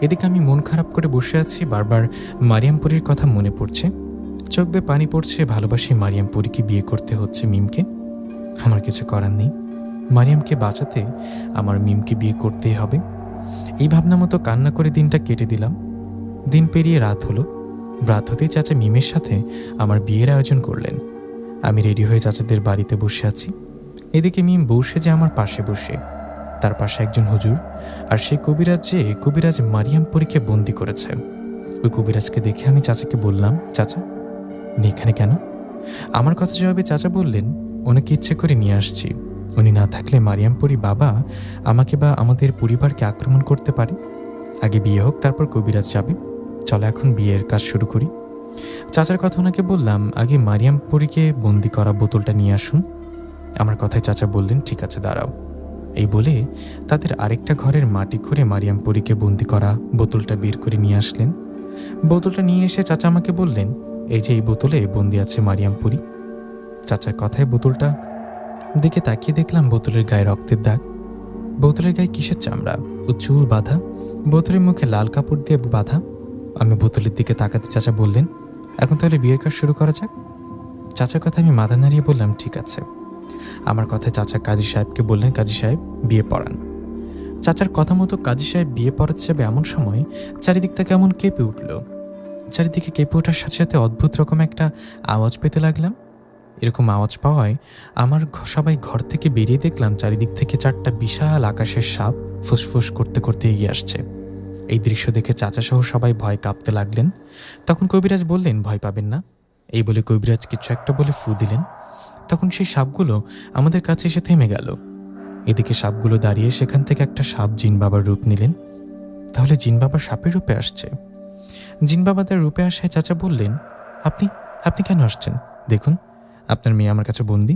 এদিকে আমি মন খারাপ করে বসে আছি, বারবার মারিয়ামপুরীর কথা মনে পড়ছে, চোখ বেয়ে পানি পড়ছে। ভালোবাসি মারিয়ামপুরীকে বিয়ে করতে হচ্ছে মিমকে, আমার কিছু করার নেই। মারিয়ামকে বাঁচাতে আমার মিমকে বিয়ে করতেই হবে। এই ভাবনা মতো কান্না করে দিনটা কেটে দিলাম। দিন পেরিয়ে রাত হলো। রাত হতেই চাচা মিমের সাথে আমার বিয়ের আয়োজন করলেন। আমি রেডি হয়ে চাচাদের বাড়িতে বসে আছি। এদিকে মিম বসে যে আমার পাশে বসে, তার পাশে একজন হুজুর, আর সেই কবিরাজ মারিয়ামপুরীকে বন্দি করেছে। ওই কবিরাজকে দেখে আমি চাচাকে বললাম, চাচা উনি এখানে কেন? আমার কথা জবাবে চাচা বললেন, ওনাকে ইচ্ছে করে নিয়ে আসছি, উনি না থাকলে মারিয়ামপুরী বাবা আমাকে বা আমাদের পরিবারকে আক্রমণ করতে পারে। আগে বিয়ে হোক, তারপর কবিরাজ যাবে। চলো এখন বিয়ের কাজ শুরু করি। চাচার কথা ওনাকে বললাম, আগে মারিয়ামপুরীকে বন্দি করা বোতলটা নিয়ে আসুন। আমার কথায় চাচা বললেন, ঠিক আছে দাঁড়াও। এই বলে তাদের আরেকটা ঘরের মাটি খুঁড়ে মারিয়ামপুরীকে বন্দি করা বোতলটা বের করে নিয়ে আসলেন। বোতলটা নিয়ে এসে চাচা আমাকে বললেন, এই যে এই বোতলে বন্দি আছে মারিয়ামপুরী। চাচার কথায় বোতলটা দিকে তাকিয়ে দেখলাম বোতলের গায়ে রক্তের দাগ। বোতলের গায়ে কিসের চামড়া ও চুল বাঁধা, বোতলের মুখে লাল কাপড় দিয়ে বাঁধা। আমি বোতলের দিকে তাকাতে চাচা বললেন, এখন তাহলে বিয়ের কাজ শুরু করা যাক। চাচার কথা আমি মাথা নাড়িয়ে বললাম, ঠিক আছে। আমার কথায় চাচা কাজী সাহেবকে বললেন, কাজী সাহেব বিয়ে পড়ান। চাচার কথা মতো কাজী সাহেব বিয়ে পড়াতে যাবে এমন সময় চারিদিকটা কেমন কেঁপে উঠল। চারিদিকে কেঁপে ওঠার সাথে সাথে অদ্ভুত রকম একটা আওয়াজ পেতে লাগলাম। এরকম আওয়াজ পাওয়ায় আমার সবাই ঘর থেকে বেরিয়ে দেখলাম চারিদিক থেকে 4টা বিশাল আকাশের সাপ ফুসফুস করতে করতে এগিয়ে আসছে। এই দৃশ্য দেখে চাচা সহ সবাই ভয় কাঁপতে লাগলেন। তখন কবিরাজ বললেন, ভয় পাবেন না। এই বলে কবিরাজ কিছু একটা বলে ফু দিলেন। তখন সেই সাপগুলো আমাদের কাছে এসে থেমে গেল। এদিকে সাপগুলো দাঁড়িয়ে সেখান থেকে একটা সাপ জিন বাবার রূপ নিলেন। তাহলে জিন বাবা সাপের রূপে আসছে। জিন বাবা তার রূপে আসায় চাচা বললেন, আপনি আপনি কেন আসছেন? দেখুন, আপনার মেয়ে আমার কাছে বন্দি।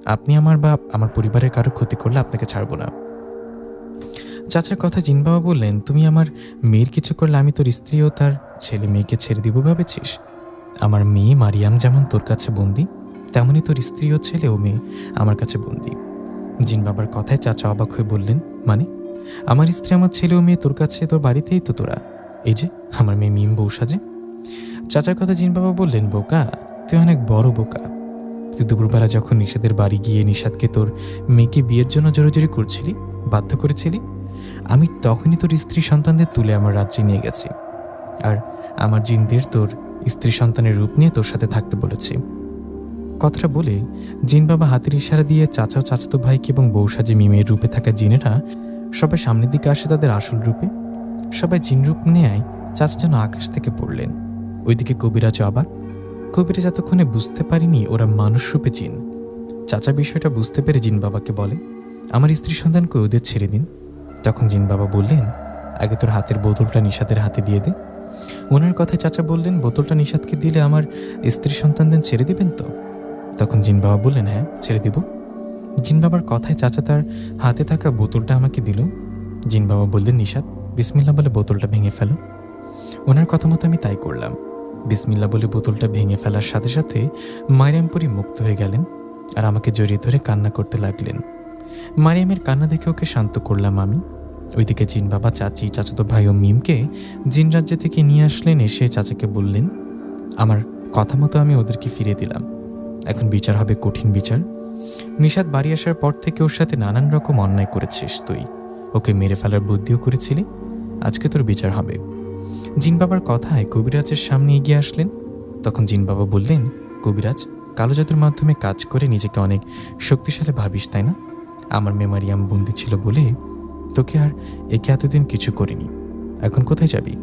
আপনি আমার বা আমার পরিবারের কারো ক্ষতি করলে আপনাকে ছাড়ব না। চাচার কথা জিন বাবা বললেন, তুমি আমার মেয়ের কিছু করলে আমি তোর স্ত্রী ও তার ছেলে মেয়েকে ছেড়ে দিব ভেবেছিস? আমার মেয়ে মারিয়াম যেমন তোর কাছে বন্দি, তেমনই তোর স্ত্রী ও ছেলে ও মেয়ে আমার কাছে বন্দি। জিন বাবার কথায় চাচা অবাক হয়ে বললেন, মানে আমার স্ত্রী আমার ছেলে ও মেয়ে তোর কাছে, তোর বাড়িতেই তো তোরা। এই যে আমার মেয়ে মিম বউ সাজে। চাচার কথা জিন বাবা বললেন, বোকা, তুই অনেক বড় বোকা। তুই দুপুরবেলা যখন নিষাদের বাড়ি গিয়ে নিষাদকে তোর মেয়েকে বিয়ের জন্য জোরাজোরি করছিলি, বাধ্য করেছিলি, আমি তখনই তোর স্ত্রী সন্তানদের তুলে আমার রাজ্যে নিয়ে গেছি। আর আমার জিনদের তোর স্ত্রী সন্তানের রূপ নিয়ে তোর সাথে থাকতে বলেছি। কথাটা বলে জিন বাবা হাতের ইশারা দিয়ে চাচা ও চাচাতো ভাইকে এবং বউ সাজে মিমের রূপে থাকা জিনেরা সবাই সামনের দিকে আসে তাদের আসল রূপে। সবাই জিন রূপ নেয়। চাচা যেন আকাশ থেকে পড়লেন। ওইদিকে কবিরাজ অবাক। কবিরাজ এতক্ষণে বুঝতে পারিনি ওরা মানুষ রূপে জিন। চাচা বিষয়টা বুঝতে পেরে জিন বাবাকে বলে, আমার স্ত্রী সন্তানকে ওদের ছেড়ে দিন। তখন জিন বাবা বললেন, আগে তোর হাতের বোতলটা নিষাদের হাতে দিয়ে দে। ওনার কথায় চাচা বললেন, বোতলটা নিষাদকে দিলে আমার স্ত্রী সন্তানদের ছেড়ে দিবেন তো? তখন জিন বাবা বললেন, হ্যাঁ ছেড়ে দিব। জিন বাবার কথায় চাচা তার হাতে থাকা বোতলটা আমাকে দিল। জিন বাবা বললেন, নিষাদ বিসমিল্লাহ বলে বোতলটা ভেঙে ফেলো। ওনার কথা মতো আমি তাই করলাম। বিসমিল্লাহ বলে বোতলটা ভেঙে ফেলার সাথে সাথে মারিয়ামপুরী মুক্ত হয়ে গেলেন আর আমাকে জড়িয়ে ধরে কান্না করতে লাগলেন। মারিয়ামের কান্না দেখে ওকে শান্ত করলাম আমি। ওইদিকে জিন বাবা চাচি, চাচাতো ভাই ও মিমকে জিন রাজ্য থেকে নিয়ে আসলেন। এসে চাচাকে বললেন, আমার কথা মতো আমি ওদেরকে ফিরিয়ে দিলাম। এখন বিচার হবে, কঠিন বিচার। নিষাদ বাড়ি আসার পর থেকে ওর সাথে নানান রকম অন্যায় করেছিস তুই। ওকে মেরে ফেলার বুদ্ধিও করেছিলি। আজকে তোর বিচার হবে। জিন বাবার কথায় কবিরাজের সামনে এগিয়ে আসলেন। তখন জিন বাবা বললেন, কবিরাজ, কালো জাদুর মাধ্যমে কাজ করে নিজেকে অনেক শক্তিশালী ভাবিস, তাই না? আমার মেয়ে মারিয়াম বন্দি ছিল বলে তোকে আর একে এতদিন কিছু করিনি। এখন কোথায় যাবি?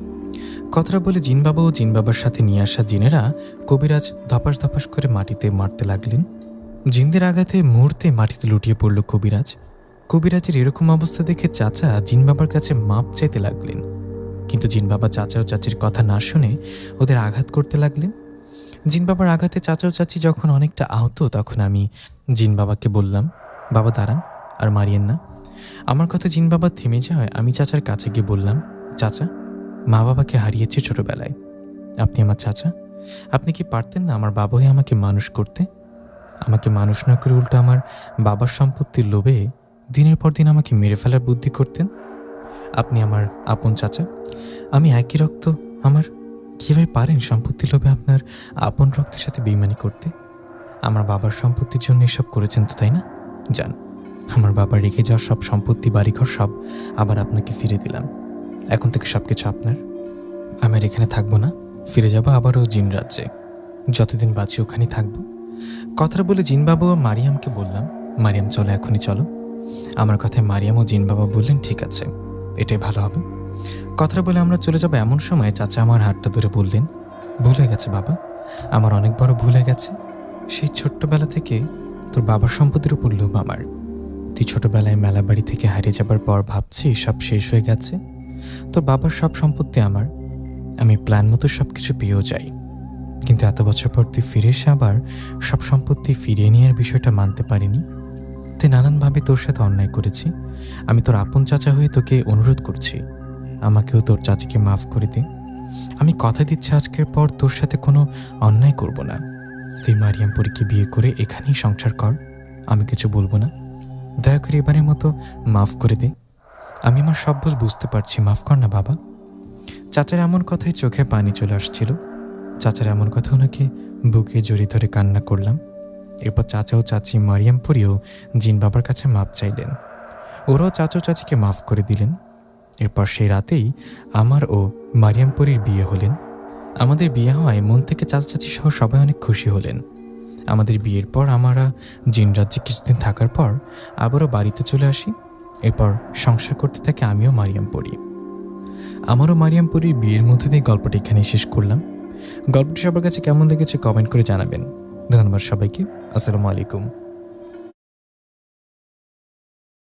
কথাটা বলে জিন বাবা ও জিন বাবার সাথে নিয়ে আসা জিনেরা কবিরাজ ধপাস ধপাস করে মাটিতে মারতে লাগলেন। জিনদের আঘাতে মুহূর্তে মাটিতে লুটিয়ে পড়ল কবিরাজ। কবিরাজের এরকম অবস্থা দেখে চাচা জিন বাবার কাছে মাপ চাইতে লাগলেন। কিন্তু জিন বাবা চাচা ও চাচির কথা না শুনে ওদের আঘাত করতে লাগলেন। জিন বাবার আঘাতে চাচা ও চাচি যখন অনেকটা আহত, তখন আমি জিন বাবাকে বললাম, বাবা দাঁড়ান, আর মারিয়েন না। আমার কথা জিন বাবা থেমে যাওয়ায় আমি চাচার কাছে গিয়ে বললাম, চাচা, মা বাবাকে হারিয়েছি ছোটবেলায়। আপনি আমার চাচা, আপনি কি পারতেন না আমার বাবা হয়ে আমাকে মানুষ করতে? আমাকে মানুষ না করে উল্টো আমার বাবার সম্পত্তির লোভে দিনের পর দিন আমাকে মেরে ফেলার বুদ্ধি করতেন। আপনি আমার আপন চাচা, আমি একই রক্ত। আমার কীভাবে পারেন সম্পত্তির লোভে আপনার আপন রক্তের সাথে বেইমানি করতে? আমার বাবার সম্পত্তির জন্য এসব করেছেন তো, তাই না? যান, আমার বাবা রেখে যাওয়ার সব সম্পত্তি, বাড়িঘর সব আবার আপনাকে ফিরে দিলাম। এখন থেকে সব কিছু আপনার। আমি আর এখানে থাকবো না, ফিরে যাবো আবারও জিন রাজ্যে। যতদিন বাঁচি ওখানেই থাকবো। কথাটা বলে জিন বাবা ও মারিয়ামকে বললাম, মারিয়াম চলো, এখনই চলো। আমার কথায় মারিয়াম ও জিন বাবা বললেন, ঠিক আছে, এটাই ভালো হবে। কথাটা বলে আমরা চলে যাবো এমন সময় চাচা আমার হাতটা ধরে বললেন, ভুল হয়ে গেছে বাবা, আমার অনেক বড় ভুল হয়ে গেছে। সেই ছোট্টবেলা থেকে তোর বাবার সম্পত্তির উপর লোভ আমার। তুই ছোটবেলায় মেলা বাড়ি থেকে হারিয়ে যাবার পর ভাবছি সব শেষ হয়ে গেছে, তো বাবার সব সম্পত্তি আমার। আমি প্ল্যান মতো সব কিছু পেয়েও যাই, কিন্তু এত বছর পর তুই ফিরে এসে আবার সব সম্পত্তি ফিরিয়ে নেওয়ার বিষয়টা মানতে পারিনি। তুই নানানভাবে তোর সাথে অন্যায় করেছি। আমি তোর আপন চাচা হয়ে তোকে অনুরোধ করছি, আমাকেও তোর চাচিকে মাফ করে দে। আমি কথা দিচ্ছি আজকের পর তোর সাথে কোনো অন্যায় করব না। তুই মারিয়ামপুরীকে বিয়ে করে এখানেই সংসার কর, আমি কিছু বলবো না। দয়া করে এবারের মতো মাফ করে দে। আমি আমার সব ভুল বুঝতে পারছি, মাফ কর না বাবা। চাচার এমন কথায় চোখে পানি চলে আসছিল। চাচার এমন কথা ওনাকে বুকে জড়িয়ে ধরে কান্না করলাম। এরপর চাচা ও চাচি মারিয়ামপুরীও জিন বাবার কাছে মাপ চাইলেন। ওরাও চাচা ও চাচিকে মাফ করে দিলেন। এরপর সেই রাতেই আমার ও মারিয়ামপুরীর বিয়ে হলেন। আমাদের বিয়ে হওয়ায় মন থেকে চাচা চাচি সহ সবাই অনেক খুশি হলেন। আমাদের বিয়ের পর আমরা জিন রাজ্যে কিছুদিন থাকার পর আবারও বাড়িতে চলে আসি। এরপর সংসার করতে থাকে আমিও মারিয়ামপুরী। আমারও মারিয়ামপুরীর বিয়ের মধ্যে দিয়ে গল্পটা এখানে শেষ করলাম। গল্পটি সবার কাছে কেমন লেগেছে কমেন্ট করে জানাবেন। ধন্যবাদ সবাইকে। আসসালামু আলাইকুম।